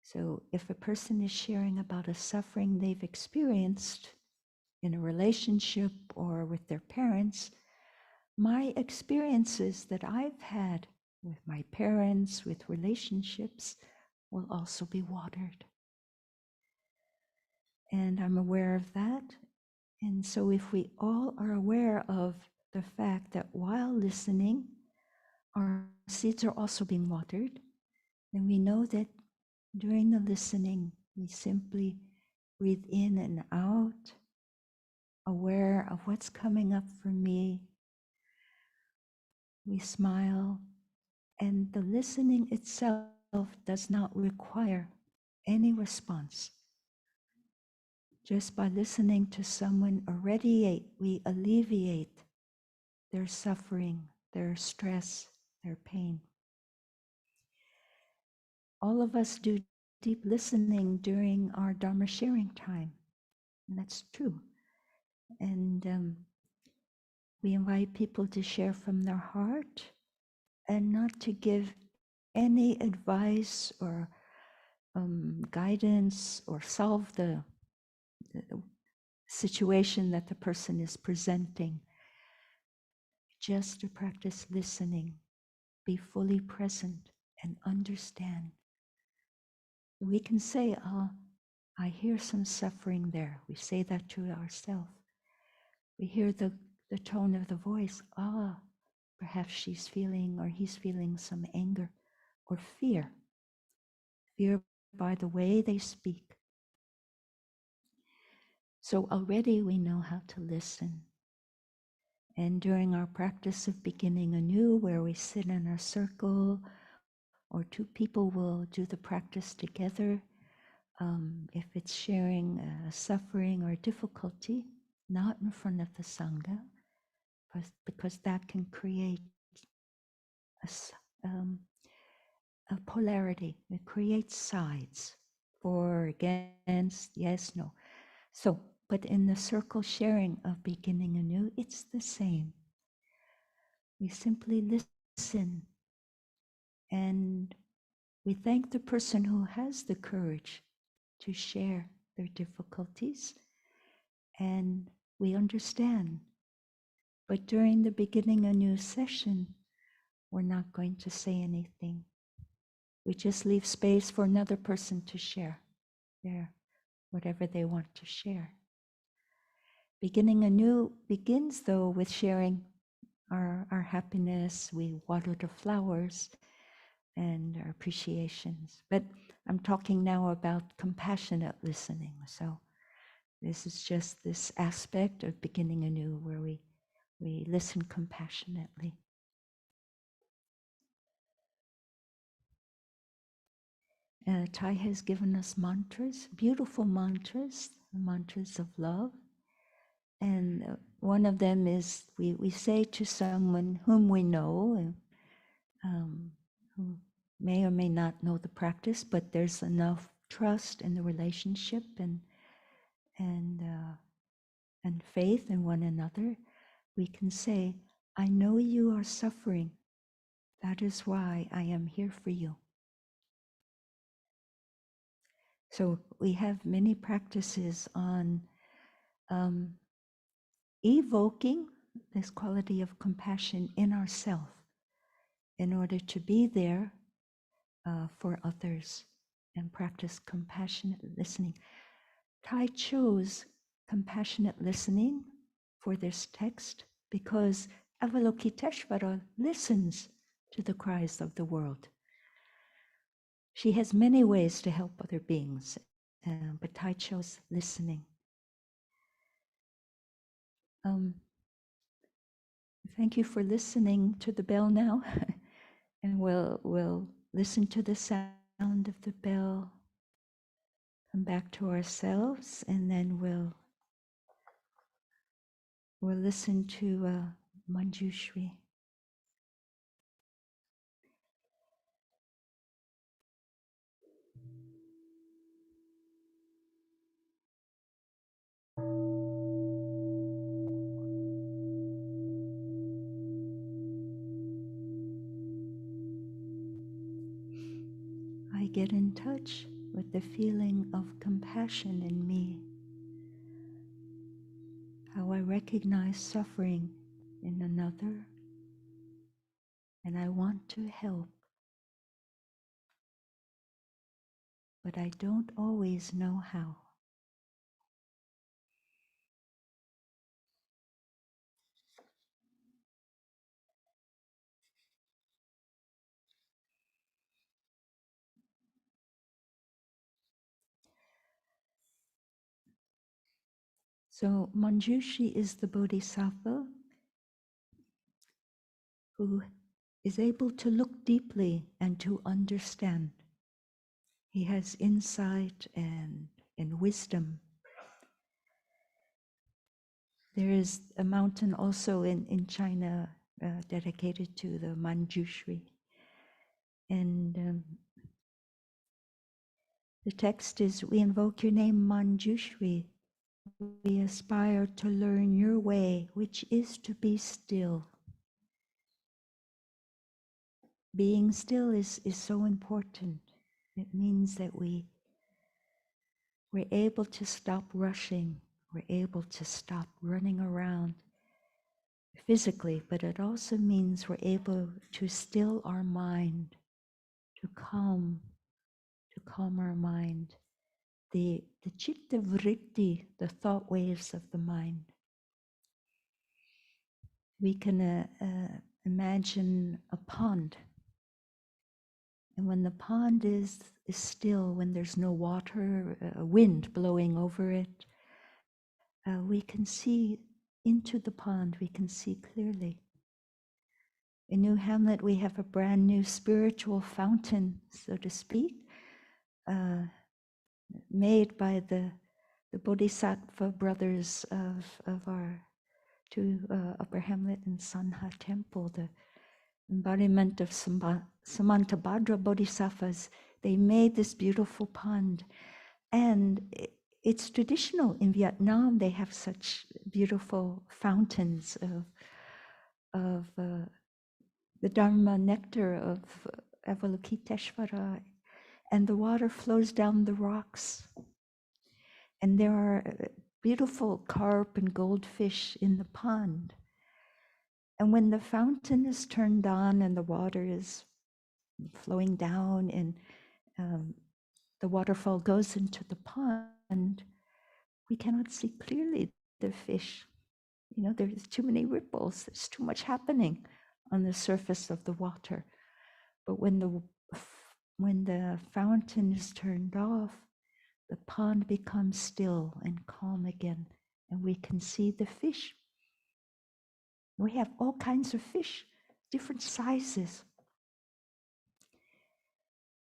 So if a person is sharing about a suffering they've experienced in a relationship or with their parents, my experiences that I've had with my parents, with relationships, will also be watered. And I'm aware of that. And so if we all are aware of the fact that while listening, our seeds are also being watered, then we know that during the listening, we simply breathe in and out, aware of what's coming up for me. We smile, and the listening itself does not require any response. Just by listening to someone, we alleviate their suffering, their stress, their pain. All of us do deep listening during our Dharma sharing time, and that's true. And we invite people to share from their heart and not to give any advice or guidance or solve the situation that the person is presenting. Just to practice listening, be fully present and understand. We can say, "Oh, I hear some suffering there." We say that to ourselves. We hear the tone of the voice. Perhaps she's feeling or he's feeling some anger or fear. Fear by the way they speak. So already we know how to listen. And during our practice of beginning anew, where we sit in a circle, or two people will do the practice together, if it's sharing suffering or difficulty, not in front of the Sangha, because that can create a polarity. It creates sides, for, against, yes, no. So, but in the circle sharing of beginning anew, it's the same. We simply listen and we thank the person who has the courage to share their difficulties, and we understand. But during the beginning anew session, we're not going to say anything. We just leave space for another person to share whatever they want to share. Beginning anew begins, though, with sharing our happiness. We water the flowers and our appreciations. But I'm talking now about compassionate listening. So this is just this aspect of beginning anew where we listen compassionately. Tai has given us mantras, beautiful mantras, mantras of love. And one of them is we say to someone whom we know, who may or may not know the practice, but there's enough trust in the relationship and faith in one another, we can say, "I know you are suffering. That is why I am here for you." So we have many practices on evoking this quality of compassion in ourselves in order to be there for others and practice compassionate listening. Tai chose compassionate listening for this text because Avalokitesvara listens to the cries of the world. She has many ways to help other beings, but Tai chose listening. Thank you for listening to the bell now, and we'll listen to the sound of the bell, come back to ourselves, and then we'll listen to Manjusri. I get in touch with the feeling of compassion in me, how I recognize suffering in another, and I want to help. but I don't always know how. So Manjusri is the bodhisattva who is able to look deeply and to understand. He has insight and wisdom. There is a mountain also in China dedicated to the Manjusri. And the text is, we invoke your name, Manjusri. We aspire to learn your way, which is to be still. Being still is so important. It means that we're able to stop rushing. We're able to stop running around physically, but it also means we're able to still our mind, to calm our mind. The chitta vritti, the thought waves of the mind. We can imagine a pond. And when the pond is still, when there's no water, wind blowing over it, we can see into the pond, we can see clearly. In New Hamlet, we have a brand new spiritual fountain, so to speak, made by the Bodhisattva brothers of our two Upper Hamlet and Sanha temple, the embodiment of Samantabhadra bodhisattvas. They made this beautiful pond, and it's traditional in Vietnam. They have such beautiful fountains of the Dharma nectar of Avalokitesvara, and the water flows down the rocks. And there are beautiful carp and goldfish in the pond. And when the fountain is turned on and the water is flowing down and the waterfall goes into the pond, we cannot see clearly the fish. You know, there's too many ripples, there's too much happening on the surface of the water. But when the fountain is turned off, the pond becomes still and calm again, and we can see the fish. We have all kinds of fish, different sizes.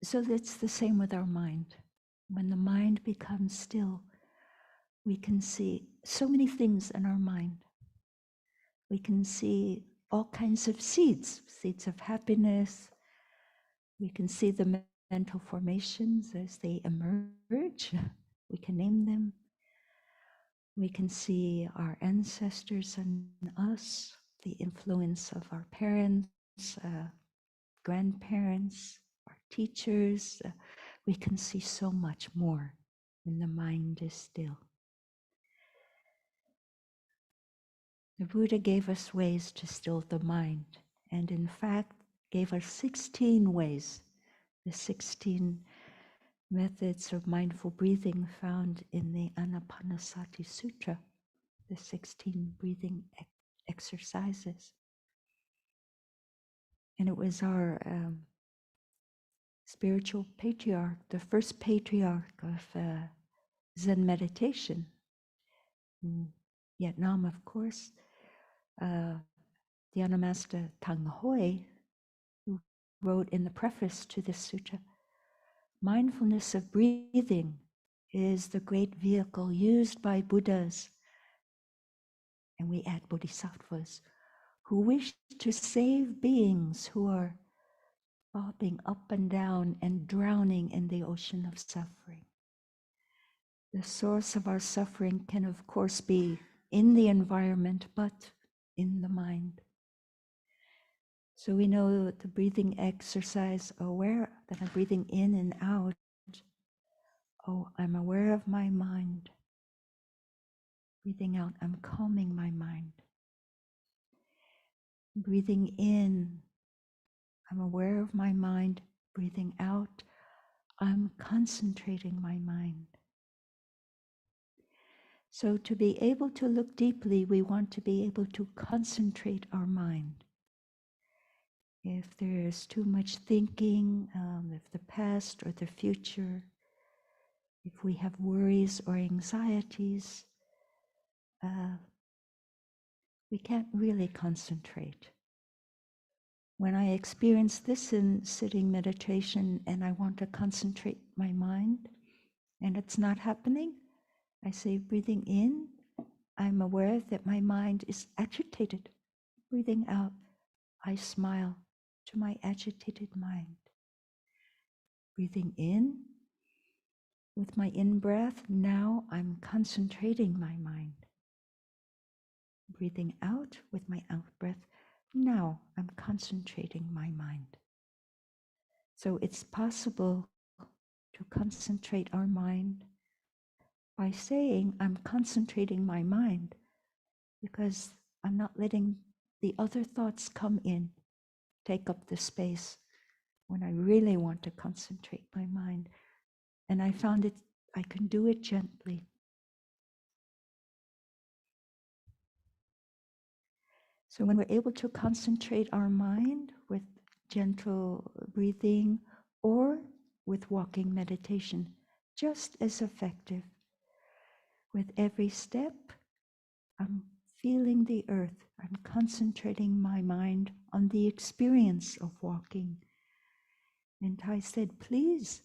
So that's the same with our mind. When the mind becomes still, we can see so many things in our mind. We can see all kinds of seeds of happiness. We can see the mental formations as they emerge. We can name them. We can see our ancestors and us, the influence of our parents, grandparents, our teachers. We can see so much more when the mind is still. The Buddha gave us ways to still the mind, and in fact gave us 16 ways, the 16 methods of mindful breathing found in the Anapanasati Sutra, the 16 breathing exercises. And it was our spiritual patriarch, the first patriarch of Zen meditation, in Vietnam, of course, Dhyana Master Thang Hoi, who wrote in the preface to this sutra, mindfulness of breathing is the great vehicle used by Buddhas, and we add bodhisattvas, who wish to save beings who are bobbing up and down and drowning in the ocean of suffering. The source of our suffering can, of course, be in the environment, but in the mind. So we know the breathing exercise, aware that I'm breathing in and out. Oh, I'm aware of my mind. Breathing out, I'm calming my mind. Breathing in, I'm aware of my mind. Breathing out, I'm concentrating my mind. So to be able to look deeply, we want to be able to concentrate our mind. If there's too much thinking of the past or the future, if we have worries or anxieties, we can't really concentrate. When I experience this in sitting meditation and I want to concentrate my mind and it's not happening, I say, breathing in, I'm aware that my mind is agitated. Breathing out, I smile to my agitated mind. Breathing in, with my in-breath, now I'm concentrating my mind. Breathing out with my out-breath, now I'm concentrating my mind. So it's possible to concentrate our mind by saying, I'm concentrating my mind, because I'm not letting the other thoughts come in, take up the space when I really want to concentrate my mind. And I found it, I can do it gently. So when we're able to concentrate our mind with gentle breathing or with walking meditation, just as effective. With every step, I'm feeling the earth. I'm concentrating my mind on the experience of walking. And I said, please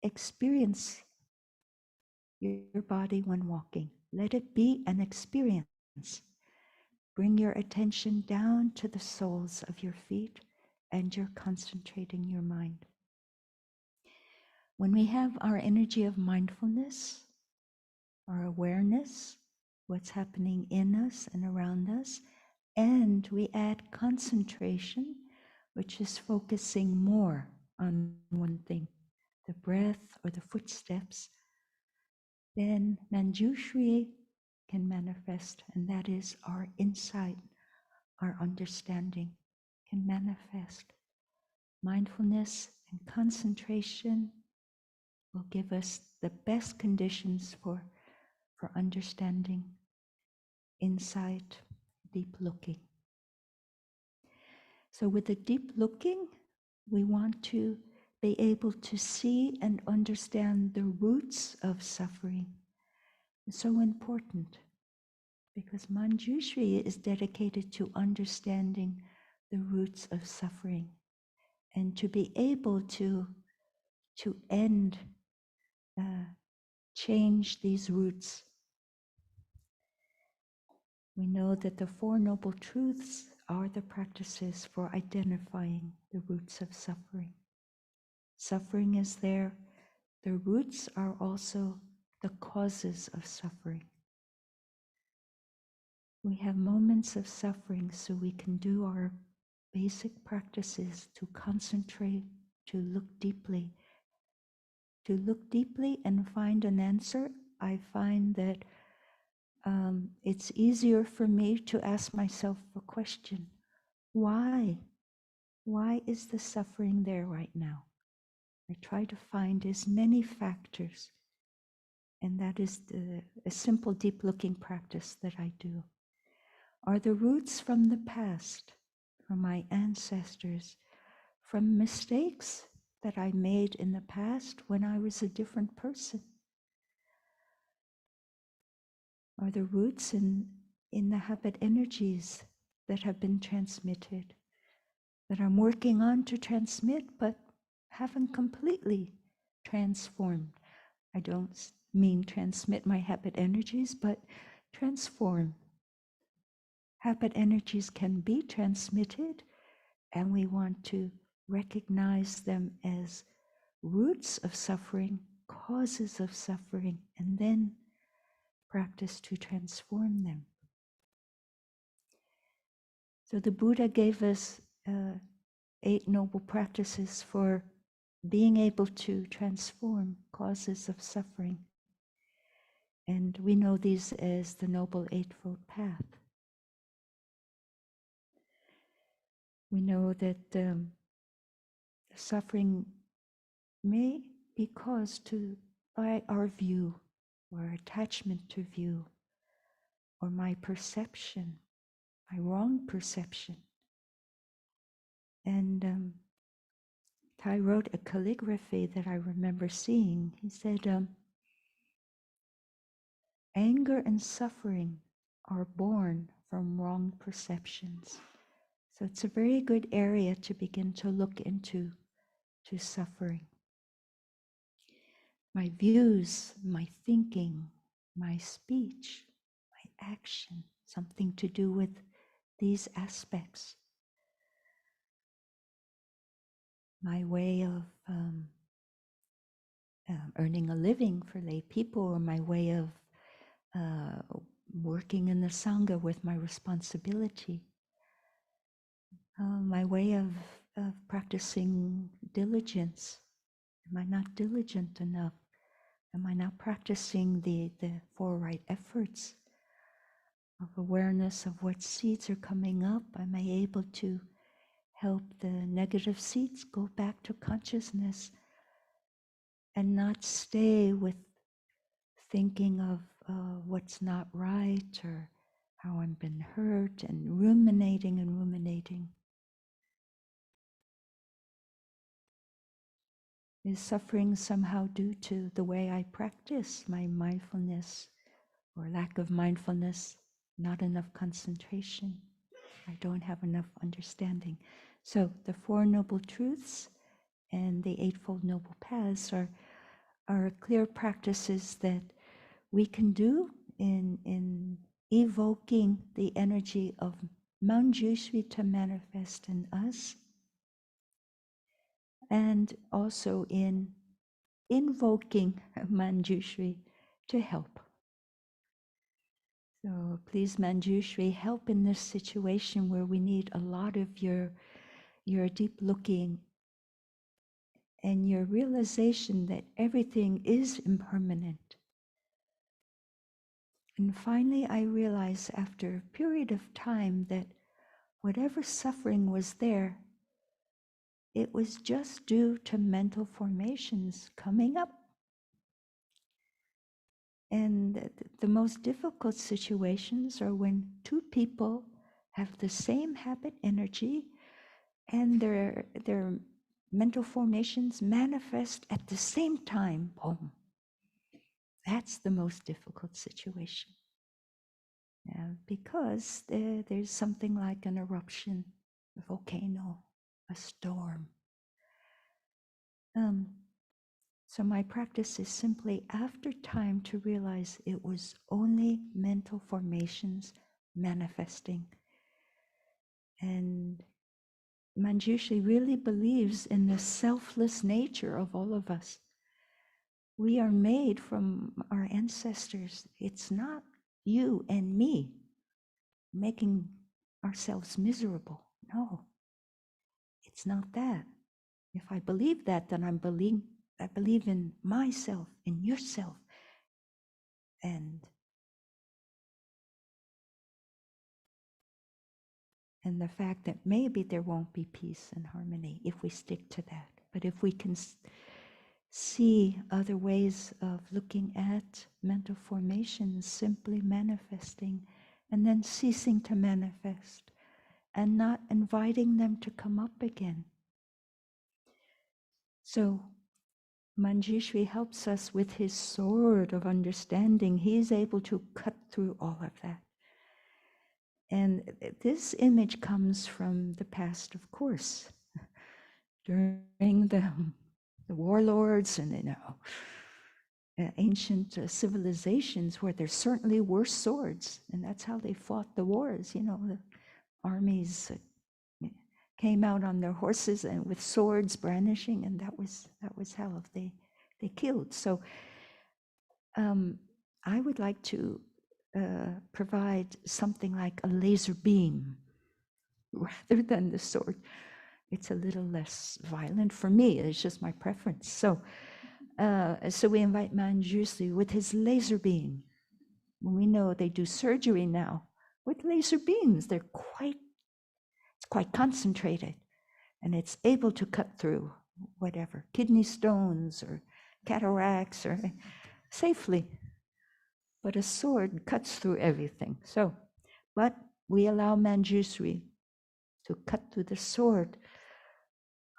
experience your body when walking. Let it be an experience. Bring your attention down to the soles of your feet and you're concentrating your mind. When we have our energy of mindfulness, our awareness, what's happening in us and around us, and we add concentration, which is focusing more on one thing, the breath or the footsteps, then Manjusri can manifest, and that is our insight, our understanding can manifest. Mindfulness and concentration will give us the best conditions for understanding, insight, deep looking. So with the deep looking, we want to be able to see and understand the roots of suffering. It's so important because Manjusri is dedicated to understanding the roots of suffering and to be able to end, change these roots. We know that the Four Noble Truths are the practices for identifying the roots of suffering. Suffering is there. The roots are also the causes of suffering. We have moments of suffering, so we can do our basic practices to concentrate, to look deeply and find an answer. I find that it's easier for me to ask myself a question. Why? Why is the suffering there right now? I try to find as many factors, and that is a simple deep looking practice that I do. Are the roots from the past, from my ancestors, from mistakes that I made in the past when I was a different person? Are the roots in the habit energies that have been transmitted, that I'm working on to transmit, but haven't completely transformed? I don't mean transmit my habit energies, but transform. Habit energies can be transmitted, and we want to recognize them as roots of suffering, causes of suffering, and then practice to transform them. So the Buddha gave us 8 noble practices for being able to transform causes of suffering. And we know these as the Noble Eightfold Path. We know that suffering may be caused by our view or attachment to view or my perception, my wrong perception. And Thai wrote a calligraphy that I remember seeing. He said, anger and suffering are born from wrong perceptions. So it's a very good area to begin to look into, to suffering. My views, my thinking, my speech, my action, something to do with these aspects. My way of earning a living for lay people, or my way of working in the Sangha with my responsibility, my way of practicing diligence. Am I not diligent enough? Am I not practicing the four right efforts of awareness of what seeds are coming up? Am I able to help the negative seeds go back to consciousness and not stay with thinking of what's not right or how I've been hurt and ruminating and ruminating? Is suffering somehow due to the way I practice my mindfulness, or lack of mindfulness, not enough concentration? I don't have enough understanding. So the Four Noble Truths and the Eightfold Noble Paths are clear practices that we can do in evoking the energy of Manjusri to manifest in us, and also in invoking Manjusri to help. So please, Manjusri, help in this situation where we need a lot of your deep looking and your realization that everything is impermanent. And finally, I realized after a period of time that whatever suffering was there, it was just due to mental formations coming up. And the most difficult situations are when two people have the same habit energy and their mental formations manifest at the same time. Boom. That's the most difficult situation. Because there's something like an eruption, a volcano, a storm. So my practice is simply after time to realize it was only mental formations manifesting. And Manjusri really believes in the selfless nature of all of us. We are made from our ancestors. It's not you and me making ourselves miserable. No, it's not that. If I believe that, then I believe in myself, in yourself, and the fact that maybe there won't be peace and harmony if we stick to that. But if we can see other ways of looking at mental formations simply manifesting and then ceasing to manifest and not inviting them to come up again. So Manjusri helps us with his sword of understanding. He's able to cut through all of that. And this image comes from the past, of course, during the warlords and ancient civilizations where there certainly were swords, and that's how they fought the wars. The armies came out on their horses and with swords brandishing, and that was how they killed. So I would like to provide something like a laser beam rather than the sword. It's a little less violent for me. It's just my preference. So we invite Manjusri with his laser beam. We know they do surgery now with laser beams. It's quite concentrated, and it's able to cut through whatever, kidney stones or cataracts or safely. But a sword cuts through everything. So, but we allow Manjusri to cut through the sword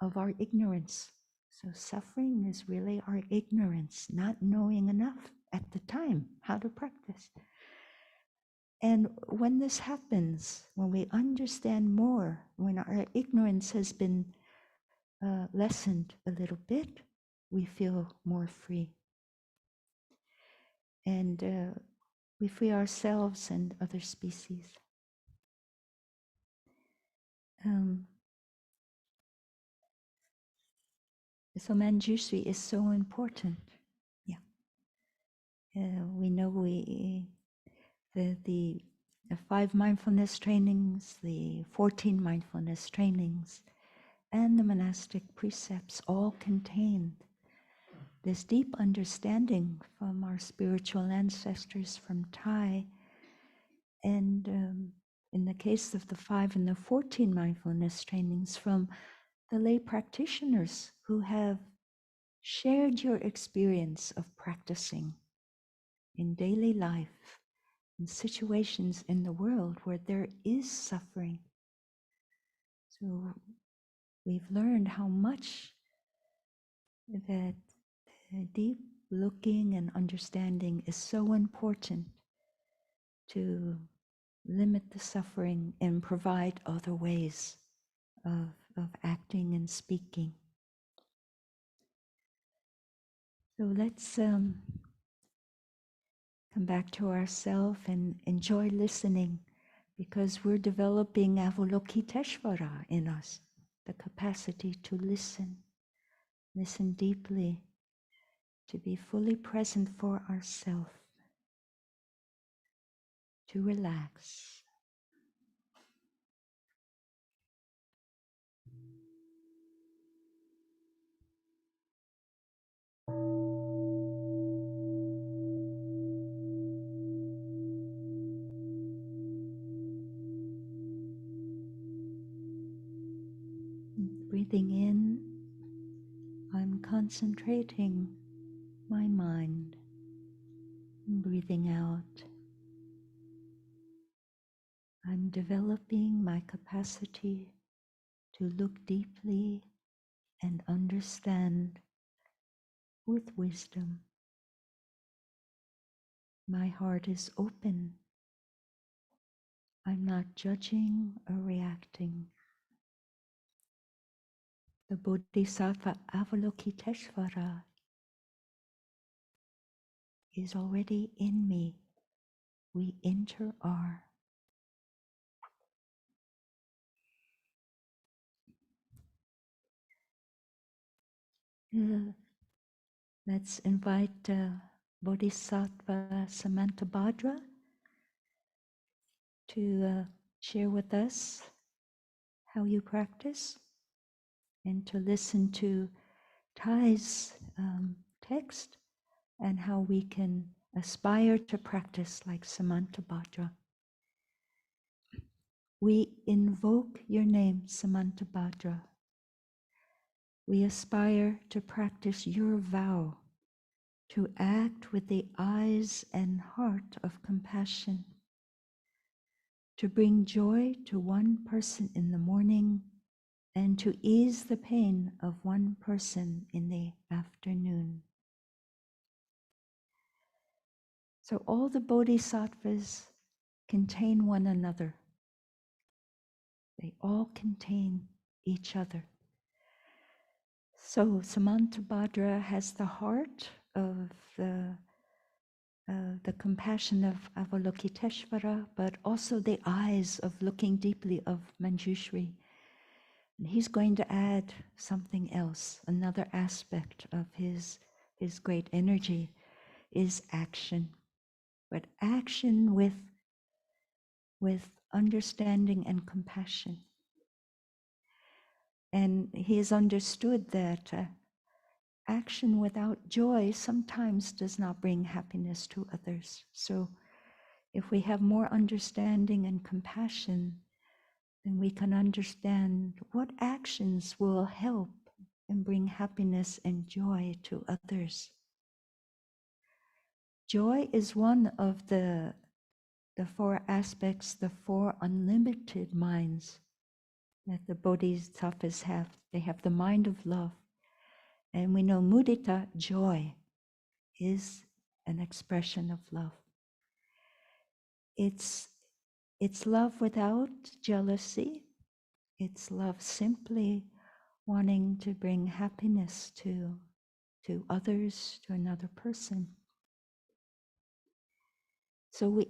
of our ignorance. So suffering is really our ignorance, not knowing enough at the time how to practice. And when this happens, when we understand more, when our ignorance has been lessened a little bit, we feel more free. And we free ourselves and other species. So Manjusri is so important. Yeah, we know the 5 mindfulness trainings, the 14 mindfulness trainings, and the monastic precepts all contain this deep understanding from our spiritual ancestors from Thai. And in the case of the 5 and the 14 mindfulness trainings, from the lay practitioners who have shared your experience of practicing in daily life, in situations in the world where there is suffering. So we've learned how much that deep looking and understanding is so important to limit the suffering and provide other ways of acting and speaking. So let's come back to ourselves and enjoy listening, because we're developing Avalokitesvara in us, the capacity to listen deeply, to be fully present for ourselves, to relax. Breathing in, I'm concentrating my mind. Breathing out, I'm developing my capacity to look deeply and understand with wisdom. My heart is open. I'm not judging or reacting. The Bodhisattva Avalokitesvara is already in me. We inter-are. Let's invite Bodhisattva Samantabhadra to share with us how you practice, and to listen to Thai's text and how we can aspire to practice like Samantabhadra. We invoke your name, Samantabhadra. We aspire to practice your vow, to act with the eyes and heart of compassion, to bring joy to one person in the morning and to ease the pain of one person in the afternoon. So all the bodhisattvas contain one another. They all contain each other. So Samantabhadra has the heart of the compassion of Avalokitesvara, but also the eyes of looking deeply of Manjusri. And he's going to add something else. Another aspect of his great energy is action, but action with understanding and compassion. And he has understood that action without joy sometimes does not bring happiness to others. So if we have more understanding and compassion, then we can understand what actions will help and bring happiness and joy to others. Joy is one of the four aspects, the four unlimited minds that the bodhisattvas have. They have the mind of love. And we know mudita, joy, is an expression of love. It's love without jealousy. It's love simply wanting to bring happiness to others, to another person. So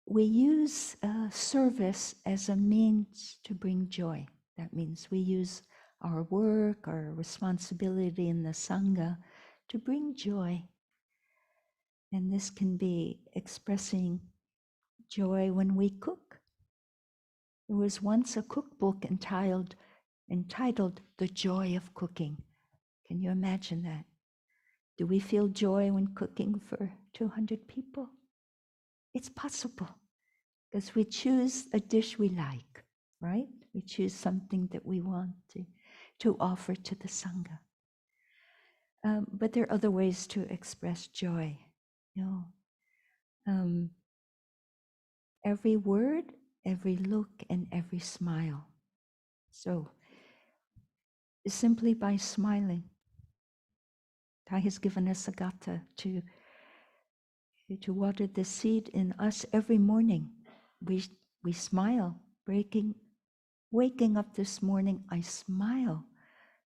we use service as a means to bring joy. That means we use our work, our responsibility in the Sangha to bring joy. And this can be expressing joy when we cook. There was once a cookbook entitled The Joy of Cooking. Can you imagine that? Do we feel joy when cooking for 200 people? It's possible because we choose a dish we like, right? We choose something that we want to offer to the Sangha. But there are other ways to express joy. Every word, every look, and every smile. So, simply by smiling, Thai has given us a gatha to water the seed in us every morning. We smile, waking up this morning, I smile.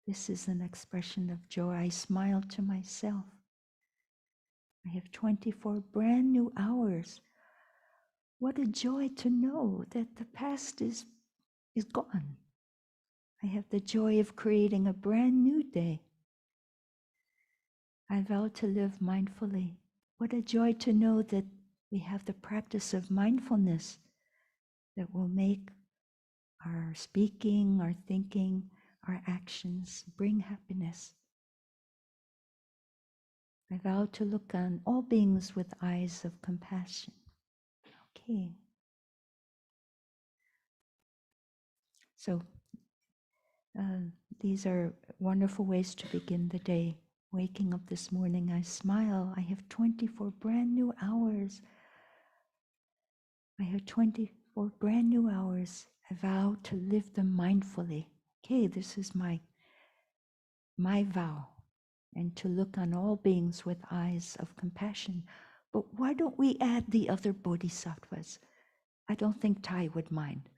This is an expression of joy. I smile to myself. I have 24 brand new hours. What a joy to know that the past is gone. I have the joy of creating a brand new day. I vow to live mindfully. What a joy to know that we have the practice of mindfulness that will make our speaking, our thinking, our actions bring happiness. I vow to look on all beings with eyes of compassion. Okay. So these are wonderful ways to begin the day. Waking up this morning, I smile. I have 24 brand new hours. I have 24 brand new hours. I vow to live them mindfully. Okay, this is my vow. And to look on all beings with eyes of compassion. But why don't we add the other bodhisattvas? I don't think Thai would mind.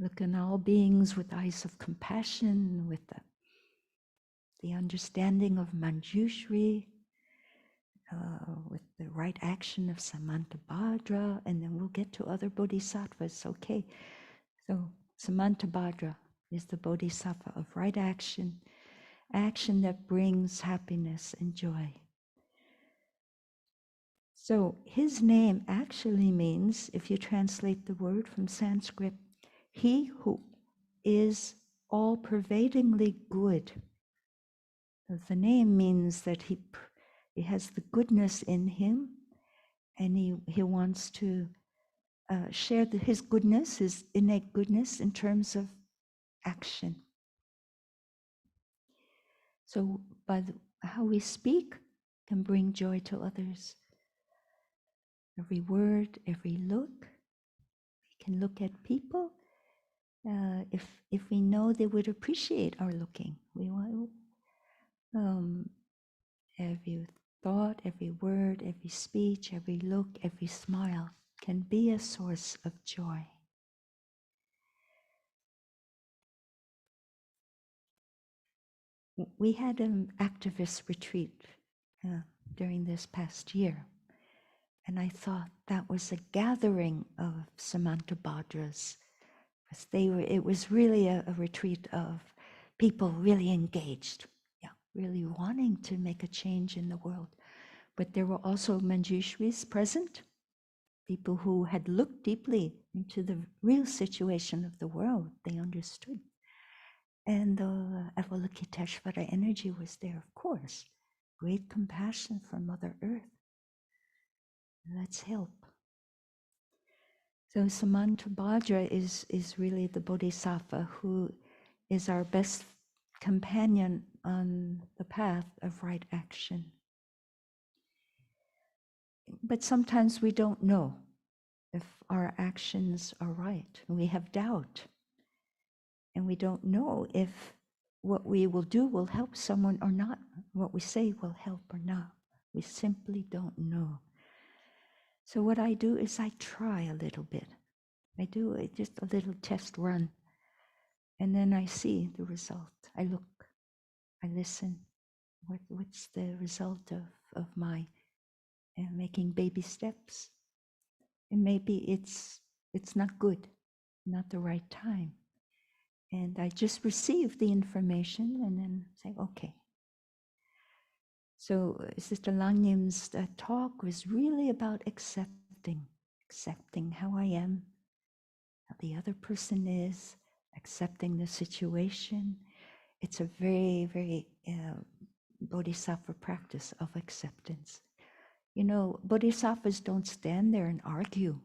Look on all beings with eyes of compassion, with the understanding of Manjusri, with the right action of Samantabhadra, and then we'll get to other bodhisattvas. Okay, so Samantabhadra is the bodhisattva of right action, action that brings happiness and joy. So his name actually means, if you translate the word from Sanskrit, he who is all-pervadingly good. So the name means that he has the goodness in him, and he wants to share his goodness, his innate goodness, in terms of action. So by how we speak can bring joy to others. Every word, every look. We can look at people if we know they would appreciate our looking. We want every thought, every word, every speech, every look, every smile can be a source of joy. We had an activist retreat during this past year, and I thought that was a gathering of Samantabhadras. It was really a retreat of people really engaged, really wanting to make a change in the world. But there were also Manjusris present, people who had looked deeply into the real situation of the world. They understood. And the Avalokitesvara energy was there, of course. Great compassion for Mother Earth. Let's help. So Samantabhadra is really the bodhisattva who is our best companion on the path of right action. But sometimes we don't know if our actions are right. We have doubt. And we don't know if what we will do will help someone or not. What we say will help or not. We simply don't know. So what I do is I try a little bit. I do just a little test run. And then I see the result. I look, I listen. What's the result of my making baby steps? And maybe it's not good, not the right time. And I just receive the information and then say, okay. So Sister Langyam's talk was really about accepting how I am, how the other person is, accepting the situation. It's a very, very bodhisattva practice of acceptance. You know, bodhisattvas don't stand there and argue.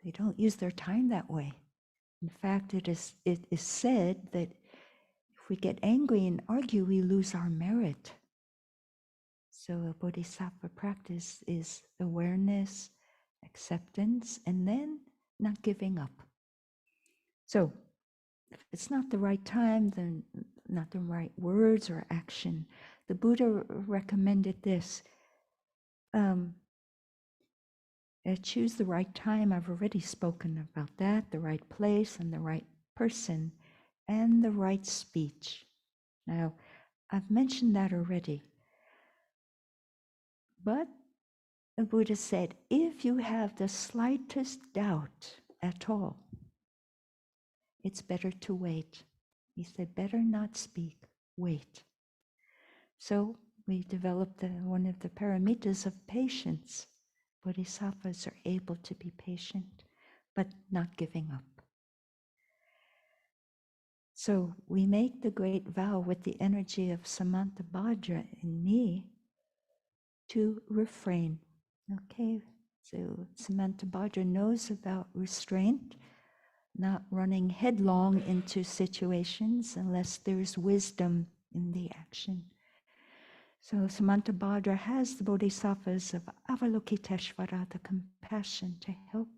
They don't use their time that way. In fact, it is said that if we get angry and argue, we lose our merit. So a bodhisattva practice is awareness, acceptance, and then not giving up. So if it's not the right time, then not the right words or action. The Buddha recommended this. Choose the right time. I've already spoken about that. The right place and the right person and the right speech. Now, I've mentioned that already. But the Buddha said, if you have the slightest doubt at all, it's better to wait. He said, better not speak, wait. So we developed one of the paramitas of patience. Bodhisattvas are able to be patient, but not giving up. So we make the great vow with the energy of Samantabhadra in me to refrain. Okay, so Samantabhadra knows about restraint, not running headlong into situations unless there's wisdom in the action. So Samantabhadra has the bodhisattvas of Avalokitesvara, the compassion to help,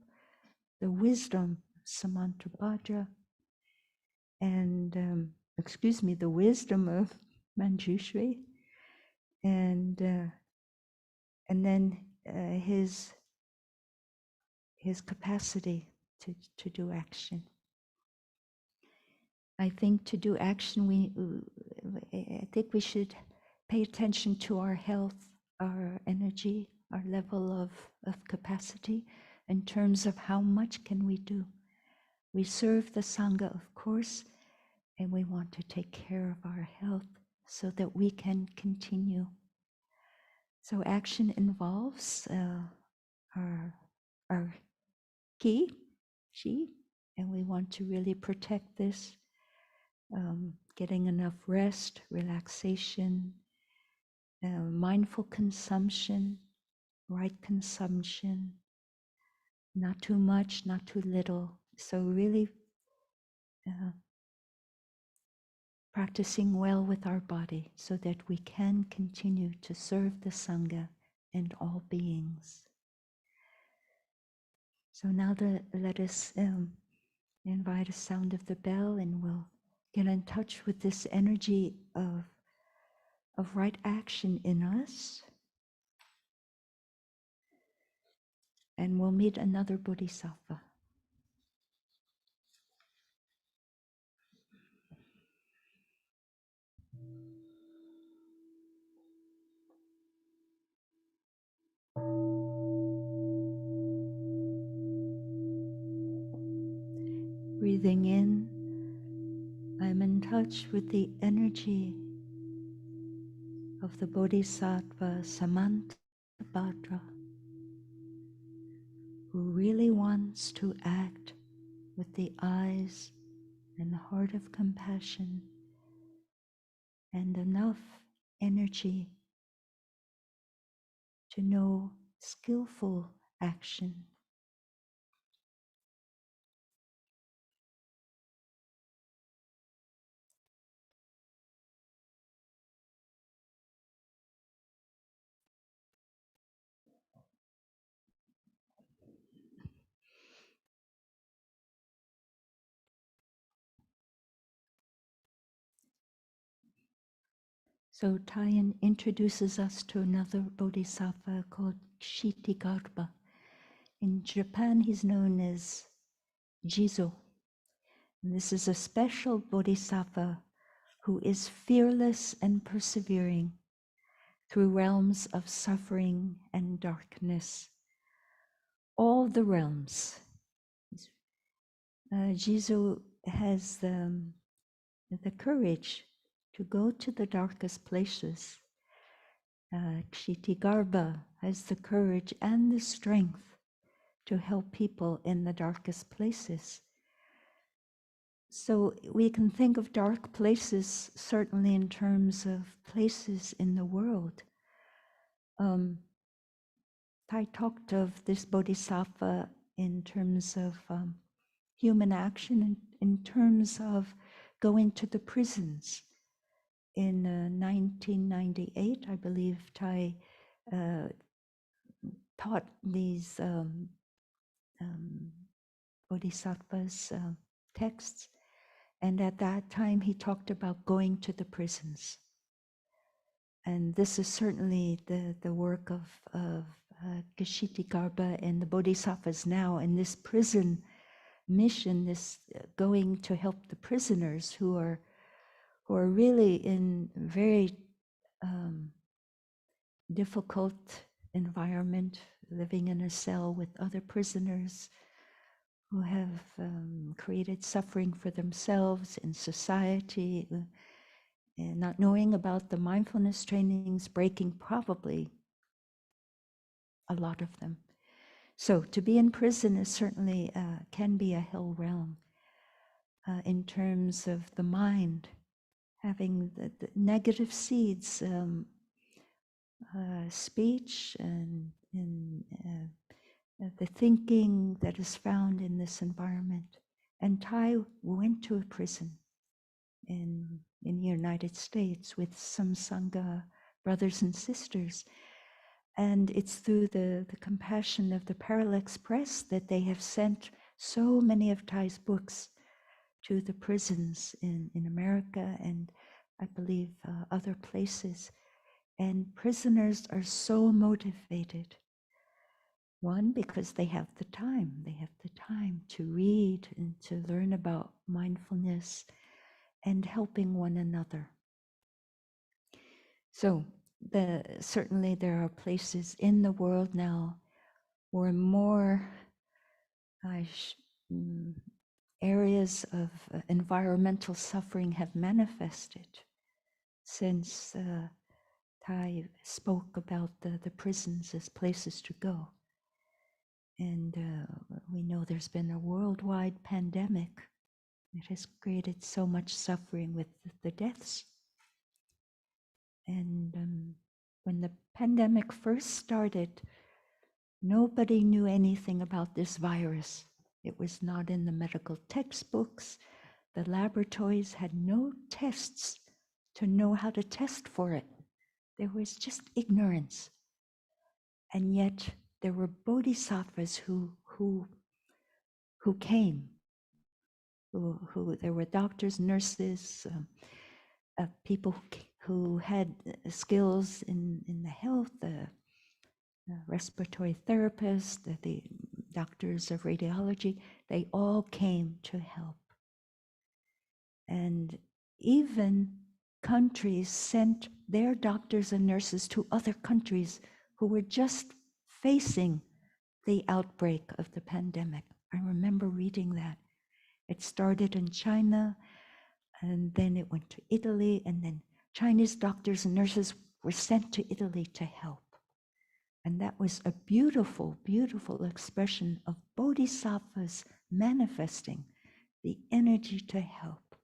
the wisdom of Samantabhadra, and the wisdom of Manjusri, and then his capacity to do action. I think to do action, I think we should pay attention to our health, our energy, our level of capacity in terms of how much can we do. We serve the Sangha, of course, and we want to take care of our health so that we can continue. So action involves our ki, and we want to really protect this, getting enough rest, relaxation, mindful consumption, right consumption, not too much, not too little. So really practicing well with our body so that we can continue to serve the Sangha and all beings. So now let us invite a sound of the bell, and we'll get in touch with this energy of right action in us. And we'll meet another bodhisattva. Breathing in, I'm in touch with the energy of the bodhisattva Samantabhadra, who really wants to act with the eyes and the heart of compassion and enough energy to know skillful action. So Tayan introduces us to another bodhisattva called Ksitigarbha. In Japan, he's known as Jizo. And this is a special bodhisattva who is fearless and persevering through realms of suffering and darkness. All the realms. Jizo has the courage to go to the darkest places. Ksitigarbha has the courage and the strength to help people in the darkest places. So we can think of dark places certainly in terms of places in the world. I talked of this bodhisattva in terms of human action, in terms of going to the prisons. In 1998, I believe Tai taught these bodhisattvas texts, and at that time he talked about going to the prisons. And this is certainly the work of Ksitigarbha and the bodhisattvas now in this prison mission, this going to help the prisoners who are really in very difficult environment, living in a cell with other prisoners who have created suffering for themselves in society, and not knowing about the mindfulness trainings, breaking probably a lot of them. So to be in prison is certainly can be a hell realm in terms of the mind, having the negative seeds, speech and the thinking that is found in this environment. And Tai went to a prison in the United States with some Sangha brothers and sisters. And it's through the compassion of the Parallax Press that they have sent so many of Tai's books to the prisons in America and I believe other places. And prisoners are so motivated. One, because they have the time. They have the time to read and to learn about mindfulness and helping one another. So certainly there are places in the world now where more areas of environmental suffering have manifested since Tai spoke about the prisons as places to go. And we know there's been a worldwide pandemic that has created so much suffering with the deaths. And when the pandemic first started, nobody knew anything about this virus. It was not in the medical textbooks. The laboratories had no tests to know how to test for it. There was just ignorance. And yet there were bodhisattvas who came, who there were doctors, nurses, people who had skills in the health, the respiratory therapists, the doctors of radiology. They all came to help. And even countries sent their doctors and nurses to other countries who were just facing the outbreak of the pandemic. I remember reading that. It started in China, and then it went to Italy, and then Chinese doctors and nurses were sent to Italy to help. And that was a beautiful, beautiful expression of bodhisattvas manifesting the energy to help.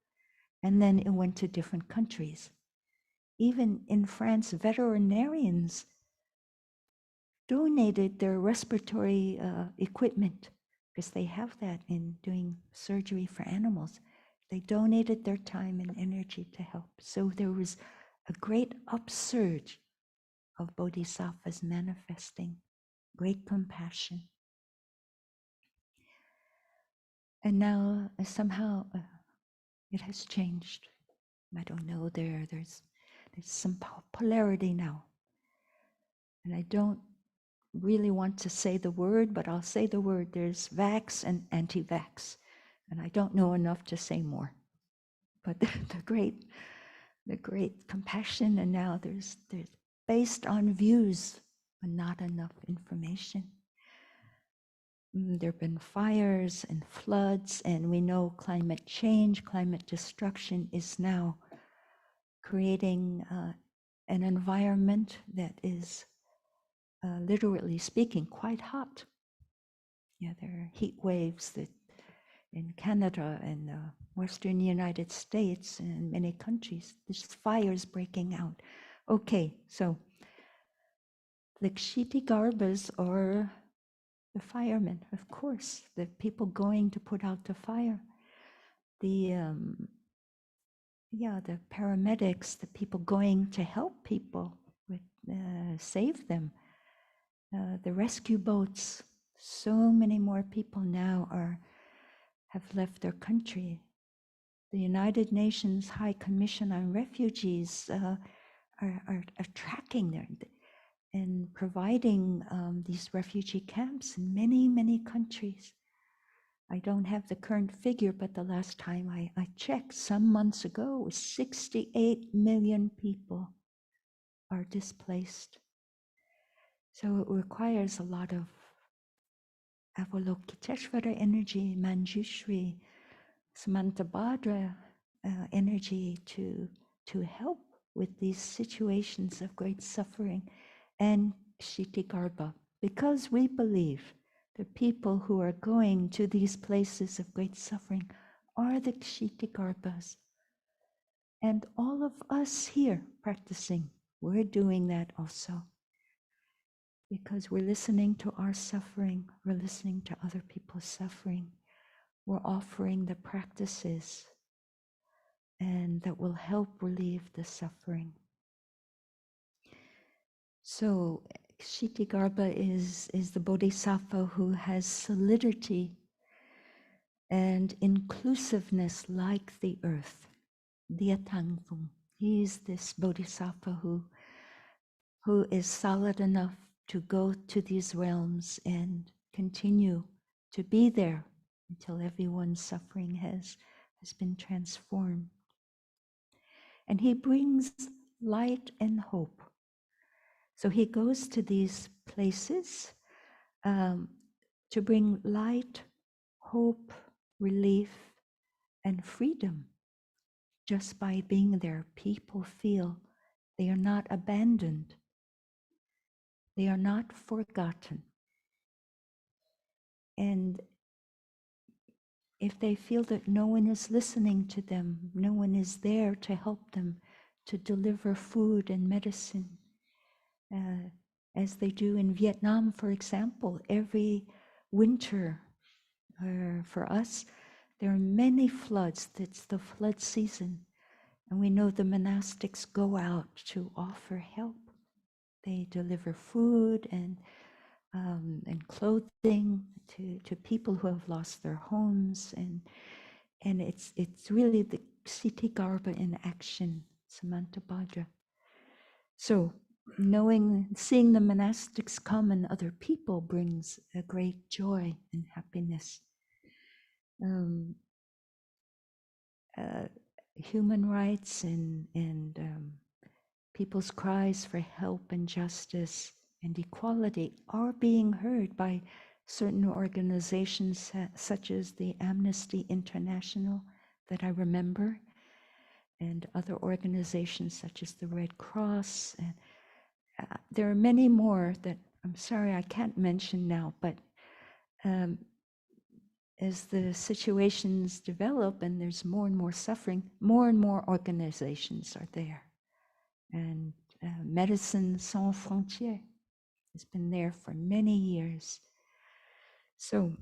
And then it went to different countries. Even in France, veterinarians donated their respiratory equipment because they have that in doing surgery for animals. They donated their time and energy to help. So there was a great upsurge of bodhisattvas manifesting great compassion. And now somehow it has changed. I don't know, there's There's some polarity now. And I don't really want to say the word, but I'll say the word. There's vax and anti-vax. And I don't know enough to say more. But the great compassion, and now there's based on views, but not enough information. There have been fires and floods, and we know climate change, climate destruction is now creating an environment that is, literally speaking, quite hot. Yeah, there are heat waves that in Canada and the Western United States and many countries, there's fires breaking out. Okay, so the Ksitigarbhas are the firemen, of course, the people going to put out the fire. The paramedics, the people going to help people, with, save them. The rescue boats. So many more people now have left their country. The United Nations High Commission on Refugees are tracking them and providing these refugee camps in many, many countries. I don't have the current figure, but the last time I checked, some months ago, it was 68 million people are displaced. So it requires a lot of Avalokitesvara energy, Manjusri, Samantabhadra energy to help with these situations of great suffering, and Ksitigarbha, because we believe the people who are going to these places of great suffering are the Ksitigarbhas. And all of us here practicing, we're doing that also. Because we're listening to our suffering, we're listening to other people's suffering, we're offering the practices and that will help relieve the suffering. So Ksitigarbha is the bodhisattva who has solidity and inclusiveness like the earth. Diatangvung. He is this bodhisattva who is solid enough to go to these realms and continue to be there until everyone's suffering has been transformed. And he brings light and hope. So he goes to these places to bring light, hope, relief, and freedom. Just by being there, people feel they are not abandoned. They are not forgotten. And if they feel that no one is listening to them, no one is there to help them, to deliver food and medicine, as they do in Vietnam, for example, every winter, for us, there are many floods. It's the flood season. And we know the monastics go out to offer help. They deliver food and clothing to people who have lost their homes, and it's really the Ksitigarbha in action, Samantabhadra. So seeing the monastics come and other people brings a great joy and happiness. Human rights and people's cries for help and justice and equality are being heard by certain organizations such as the Amnesty International that I remember, and other organizations such as the Red Cross. And there are many more that I'm sorry I can't mention now, but as the situations develop and there's more and more suffering, more and more organizations are there. And Médecins Sans Frontières has been there for many years. So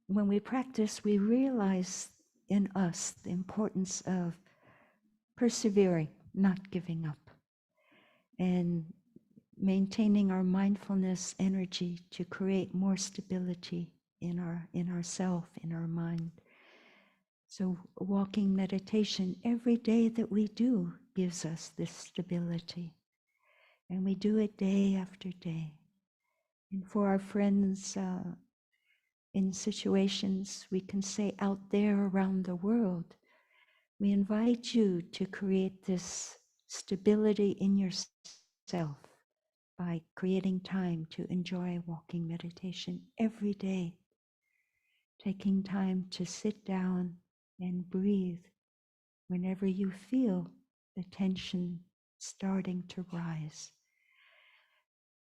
when we practice, we realize in us the importance of persevering, not giving up, and maintaining our mindfulness energy to create more stability in ourself, in our mind. So walking meditation, every day that we do gives us this stability. And we do it day after day. And for our friends in situations we can say out there around the world, we invite you to create this stability in yourself by creating time to enjoy walking meditation every day. Taking time to sit down and breathe whenever you feel the tension starting to rise.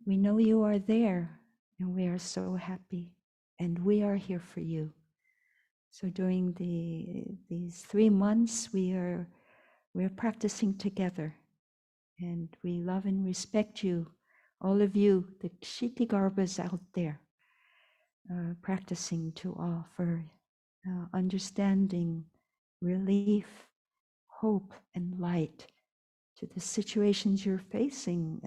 We know you are there, and we are so happy, and we are here for you. So during these 3 months, we're practicing together, and we love and respect you, all of you, the Ksitigarbhas out there, practicing to offer understanding, relief, hope, and light to the situations you're facing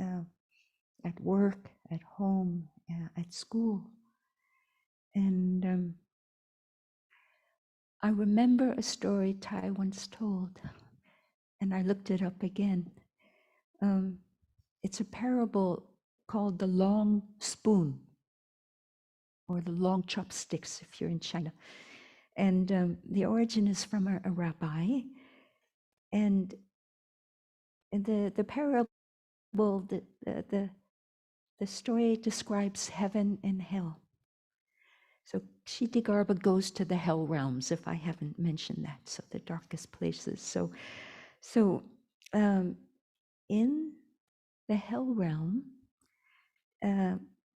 at work, at home, at school. And I remember a story Tai once told, and I looked it up again. It's a parable called The Long Spoon, or The Long Chopsticks if you're in China. And the origin is from a rabbi. And the parable, the story describes heaven and hell. So Ksitigarbha goes to the hell realms, if I haven't mentioned that, so the darkest places. So in the hell realm,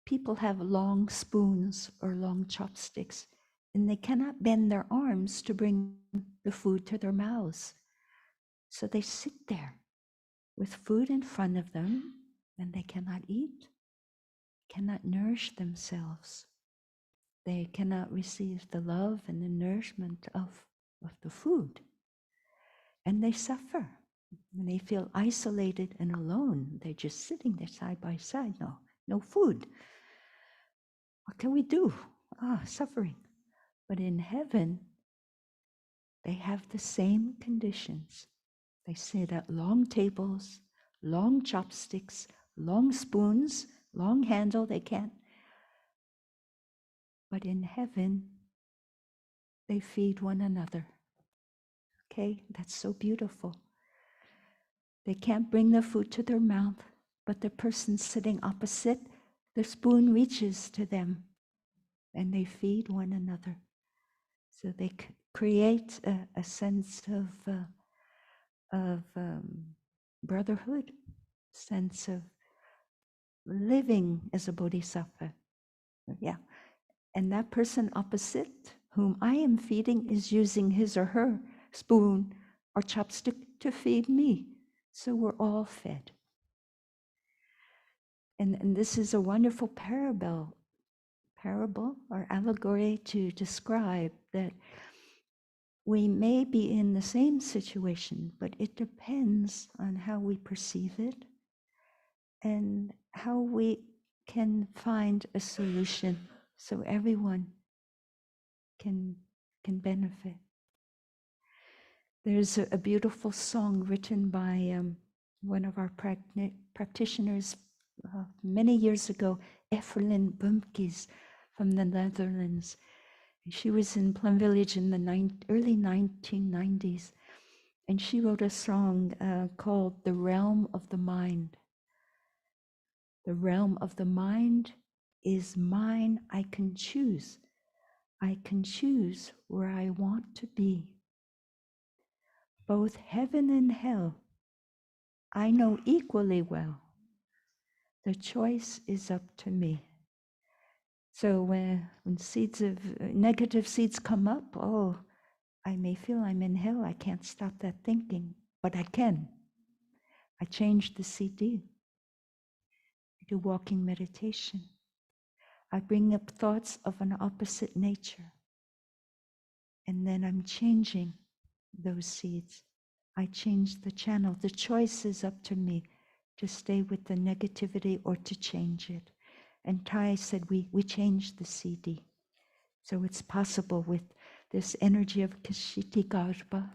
people have long spoons or long chopsticks, and they cannot bend their arms to bring the food to their mouths. So they sit there with food in front of them, and they cannot eat, cannot nourish themselves. They cannot receive the love and the nourishment of the food. And they suffer. When they feel isolated and alone, they're just sitting there side by side. No food. What can we do? Suffering. But in heaven, they have the same conditions. They sit at long tables, long chopsticks, long spoons, long handle, they can't. But in heaven, they feed one another. Okay, that's so beautiful. They can't bring the food to their mouth, but the person sitting opposite, the spoon reaches to them, and they feed one another. So they create a sense of brotherhood, sense of living as a bodhisattva. Yeah. And that person opposite, whom I am feeding, is using his or her spoon or chopstick to feed me. So we're all fed. And this is a wonderful parable or allegory to describe that we may be in the same situation, but it depends on how we perceive it and how we can find a solution so everyone can benefit. There's a beautiful song written by one of our practitioners many years ago, Evelyn Bumkes from the Netherlands. She was in Plum Village in the early 1990s, and she wrote a song called The Realm of the Mind. The realm of the mind is mine, I can choose. I can choose where I want to be. Both heaven and hell, I know equally well. The choice is up to me. So when seeds of negative seeds come up, I may feel I'm in hell. I can't stop that thinking, but I can. I change the CD. I do walking meditation. I bring up thoughts of an opposite nature. And then I'm changing those seeds. I change the channel. The choice is up to me to stay with the negativity or to change it. And Tai said we changed the CD. So it's possible with this energy of Ksitigarbha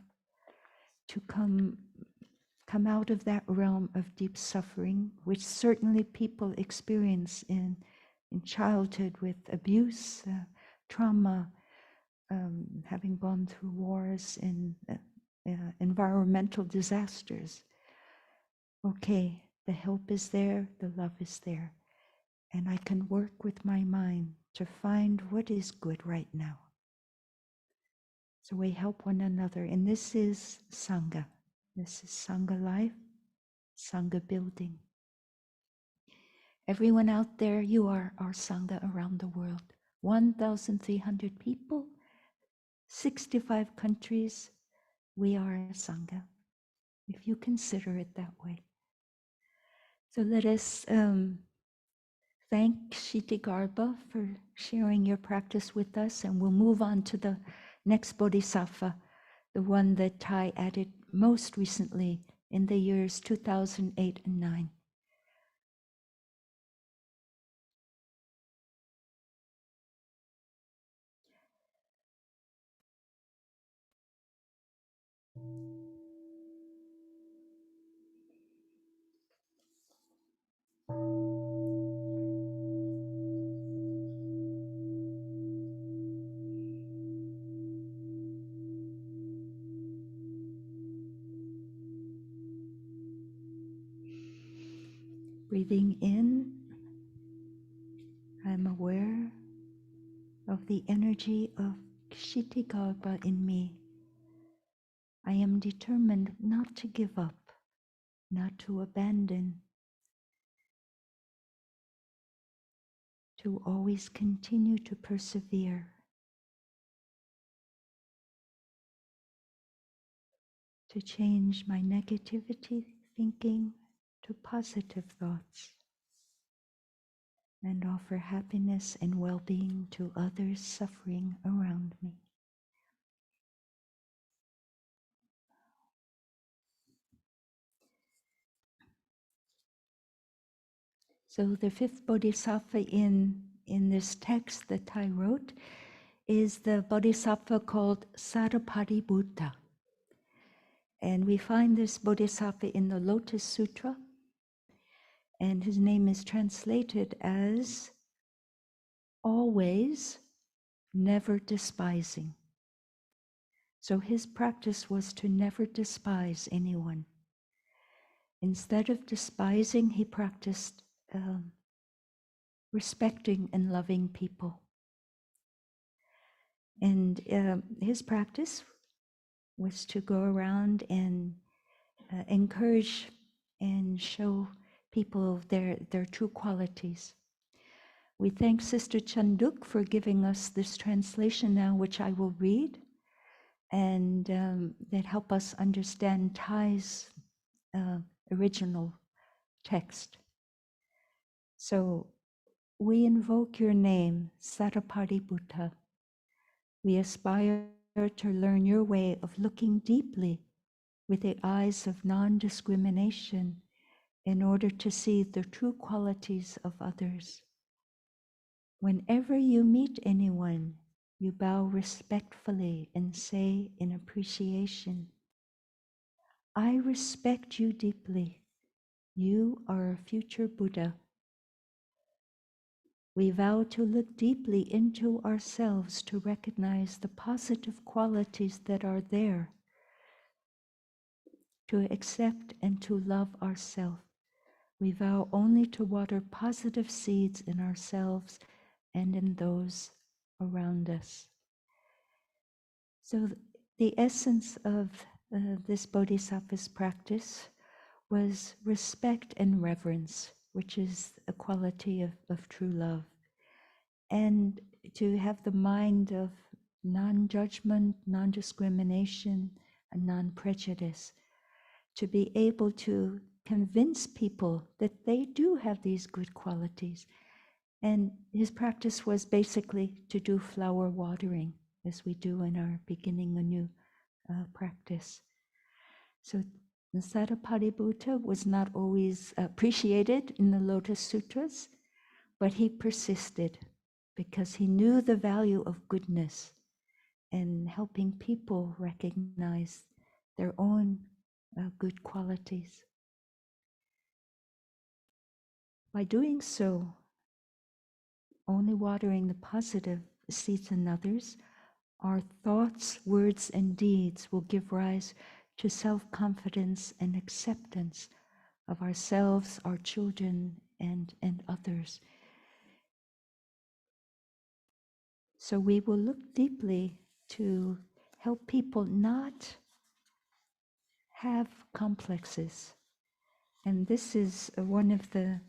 to come out of that realm of deep suffering, which certainly people experience in childhood with abuse, trauma, having gone through wars and environmental disasters. Okay, the help is there, the love is there, and I can work with my mind to find what is good right now. So we help one another, and this is Sangha. This is Sangha life, Sangha building. Everyone out there, you are our Sangha around the world. 1,300 people, 65 countries, we are a Sangha, if you consider it that way. So let us thank Ksitigarbha for sharing your practice with us, and we'll move on to the next Bodhisattva, the one that Thai added most recently in the years 2008 and 9. Breathing in, I'm aware of the energy of Ksitigarbha in me. I am determined not to give up, not to abandon, to always continue to persevere, to change my negativity thinking to positive thoughts, and offer happiness and well-being to others suffering around me. So the fifth bodhisattva in this text that I wrote is the bodhisattva called Sadhaparibhuta. And we find this bodhisattva in the Lotus Sutra, and his name is translated as always, never despising. So his practice was to never despise anyone. Instead of despising, he practiced respecting and loving people. And his practice was to go around and encourage and show people their true qualities. We thank Sister Chanduk for giving us this translation now, which I will read, and that help us understand Thai's original text. So, we invoke your name, Sadhaparibhuta. We aspire to learn your way of looking deeply with the eyes of non-discrimination in order to see the true qualities of others. Whenever you meet anyone, you bow respectfully and say in appreciation, I respect you deeply. You are a future Buddha. We vow to look deeply into ourselves to recognize the positive qualities that are there, to accept and to love ourselves. We vow only to water positive seeds in ourselves and in those around us. So the essence of this Bodhisattva's practice was respect and reverence, which is a quality of true love. And to have the mind of non-judgment, non-discrimination, and non-prejudice, to be able to convince people that they do have these good qualities. And his practice was basically to do flower watering, as we do in our beginning a new practice. So the Sadhaparibhuta was not always appreciated in the Lotus Sutras, but he persisted because he knew the value of goodness and helping people recognize their own good qualities. By doing so, only watering the positive seeds in others, our thoughts, words, and deeds will give rise to self-confidence and acceptance of ourselves, our children, and others. So we will look deeply to help people not have complexes. And this is one of the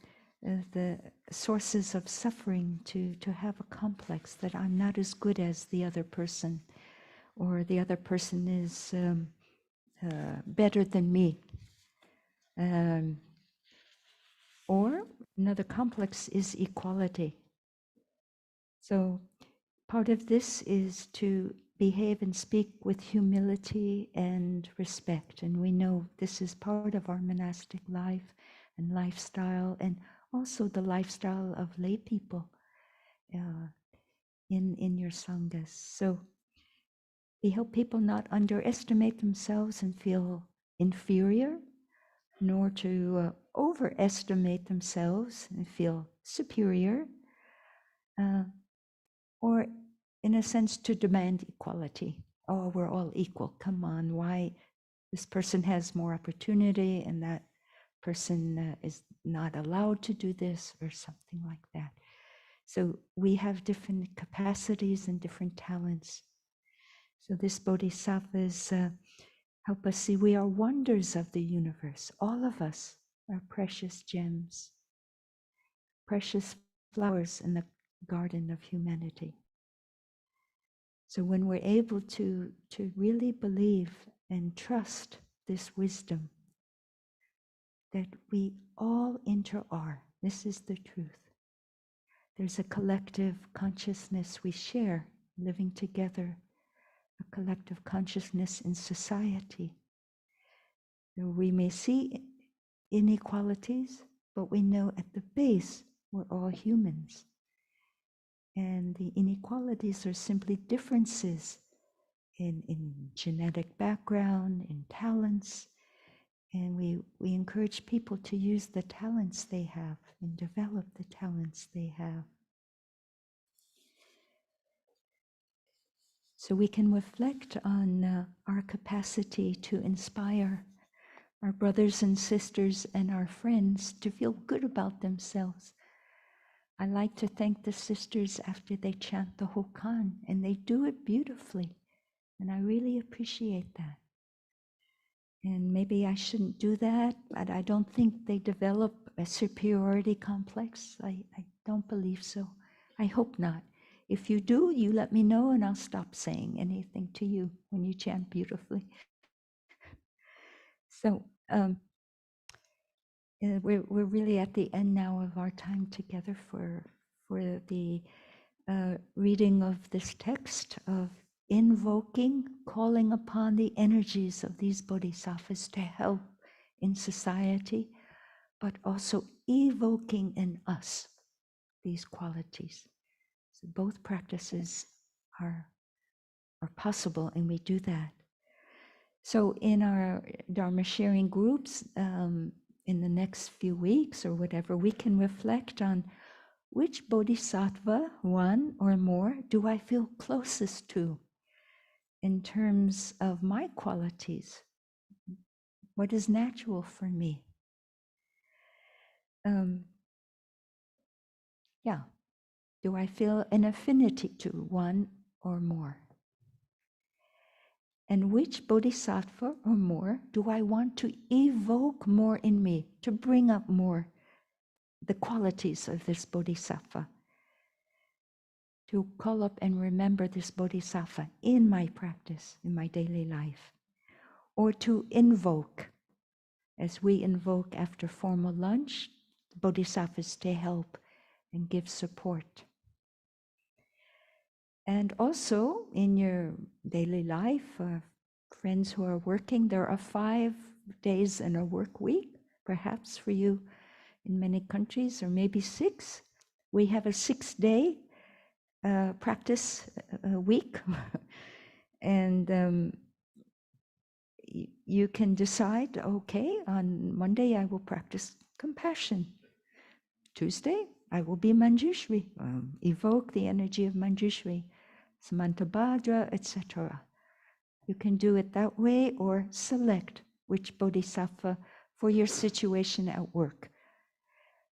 sources of suffering, to have a complex that I'm not as good as the other person, or the other person is better than me. Or another complex is equality. So part of this is to behave and speak with humility and respect. And we know this is part of our monastic life and lifestyle, and also the lifestyle of lay people in your sanghas. So we help people not underestimate themselves and feel inferior, nor to overestimate themselves and feel superior, or in a sense to demand equality. Oh, we're all equal, come on, why this person has more opportunity and that person is not allowed to do this, or something like that. So we have different capacities and different talents. So this bodhisattvas help us see we are wonders of the universe. All of us are precious gems, precious flowers in the garden of humanity. So when we're able to really believe and trust this wisdom, that we all are, this is the truth. There's a collective consciousness we share, living together, a collective consciousness in society. We may see inequalities, but we know at the base we're all humans. And the inequalities are simply differences in genetic background, in talents. And we encourage people to use the talents they have and develop the talents they have. So we can reflect on our capacity to inspire our brothers and sisters and our friends to feel good about themselves. I like to thank the sisters after they chant the Hokan, and they do it beautifully. And I really appreciate that. And maybe I shouldn't do that, but I don't think they develop a superiority complex. I don't believe so. I hope not. If you do, you let me know and I'll stop saying anything to you when you chant beautifully. So we're really at the end now of our time together for the reading of this text of invoking, calling upon the energies of these bodhisattvas to help in society, but also evoking in us these qualities. So both practices are possible, and we do that. So in our Dharma sharing groups, in the next few weeks or whatever, we can reflect on which bodhisattva, one or more, do I feel closest to in terms of my qualities? What is natural for me? Do I feel an affinity to one or more? And which bodhisattva or more do I want to evoke more in me, to bring up more the qualities of this bodhisattva? To call up and remember this bodhisattva in my practice, in my daily life. Or to invoke, as we invoke after formal lunch, the bodhisattvas to help and give support. And also in your daily life, friends who are working, there are 5 days in a work week, perhaps for you in many countries, or maybe 6. We have a 6-day practice week. And you can decide, okay, on Monday I will practice compassion. Tuesday I will be Manjusri, evoke the energy of Manjusri, Samantabhadra, etc. You can do it that way or select which bodhisattva for your situation at work.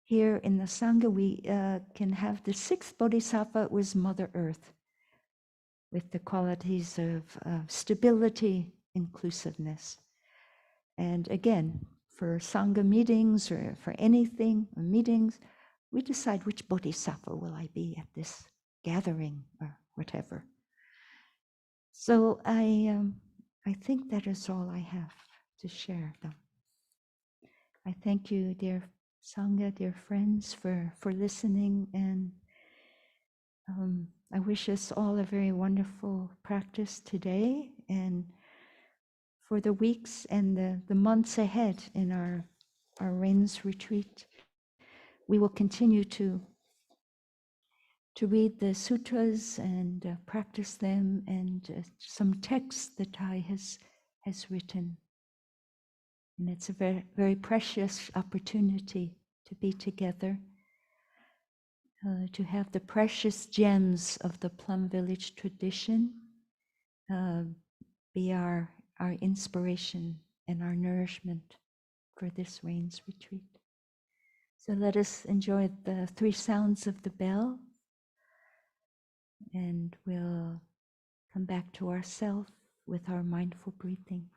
Here in the Sangha, we can have the sixth bodhisattva was Mother Earth, with the qualities of stability, inclusiveness. And again, for Sangha meetings or for anything, or meetings, we decide which bodhisattva will I be at this gathering or whatever. So I think that is all I have to share, though. I thank you, dear Sangha, dear friends, for listening, and I wish us all a very wonderful practice today and for the weeks and the months ahead in our Rains retreat. We will continue to read the sutras and practice them, and some texts that Thai has written. And it's a very, very precious opportunity to be together, to have the precious gems of the Plum Village tradition be our inspiration and our nourishment for this Rains retreat. So let us enjoy the three sounds of the bell, and we'll come back to ourself with our mindful breathing.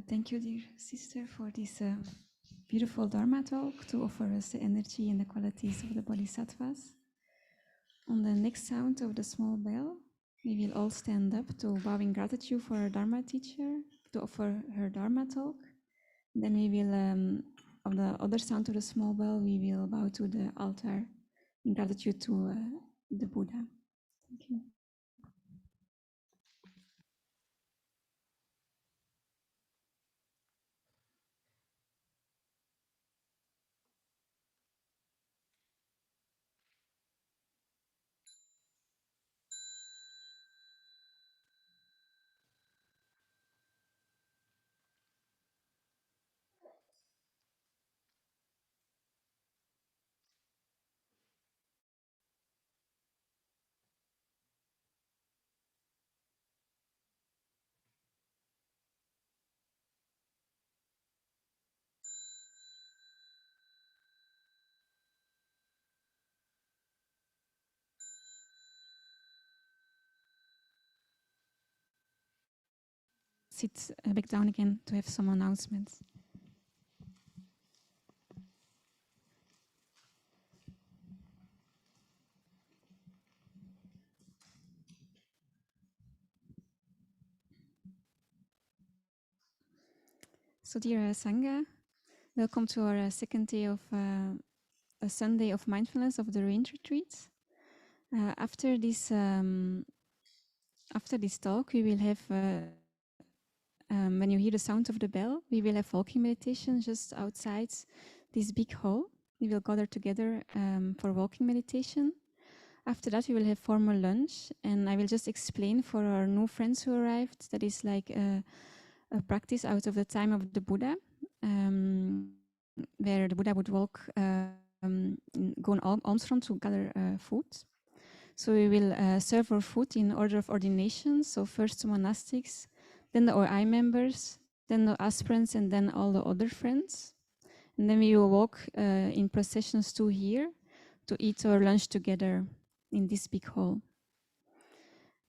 Thank you, dear sister, for this beautiful Dharma talk to offer us the energy and the qualities of the bodhisattvas. On the next sound of the small bell, we will all stand up to bow in gratitude for our Dharma teacher, to offer her Dharma talk. Then we will, on the other sound of the small bell, we will bow to the altar in gratitude to the Buddha. Thank you. Sit back down again to have some announcements. So dear Sangha, welcome to our second day of a Sunday of mindfulness of the range retreat. After this talk, we will have, when you hear the sound of the bell, we will have walking meditation just outside this big hall. We will gather together for walking meditation. After that, we will have formal lunch, and I will just explain for our new friends who arrived that is like a practice out of the time of the Buddha, where the Buddha would walk, go on alms front to gather food. So we will serve our food in order of ordination. So first the monastics, then the OI members, then the aspirants, and then all the other friends. And then we will walk in processions to here to eat our lunch together in this big hall.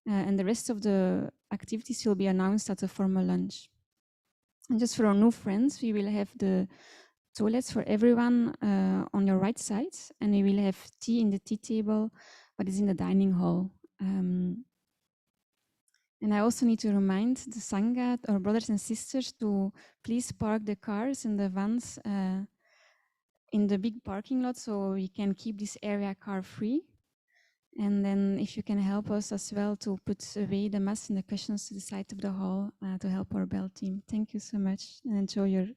And the rest of the activities will be announced at the formal lunch. And just for our new friends, we will have the toilets for everyone on your right side, and we will have tea in the tea table, but it's in the dining hall. And I also need to remind the Sangha, our brothers and sisters, to please park the cars and the vans in the big parking lot so we can keep this area car free. And then if you can help us as well to put away the mats and the cushions to the side of the hall to help our bell team. Thank you so much and enjoy your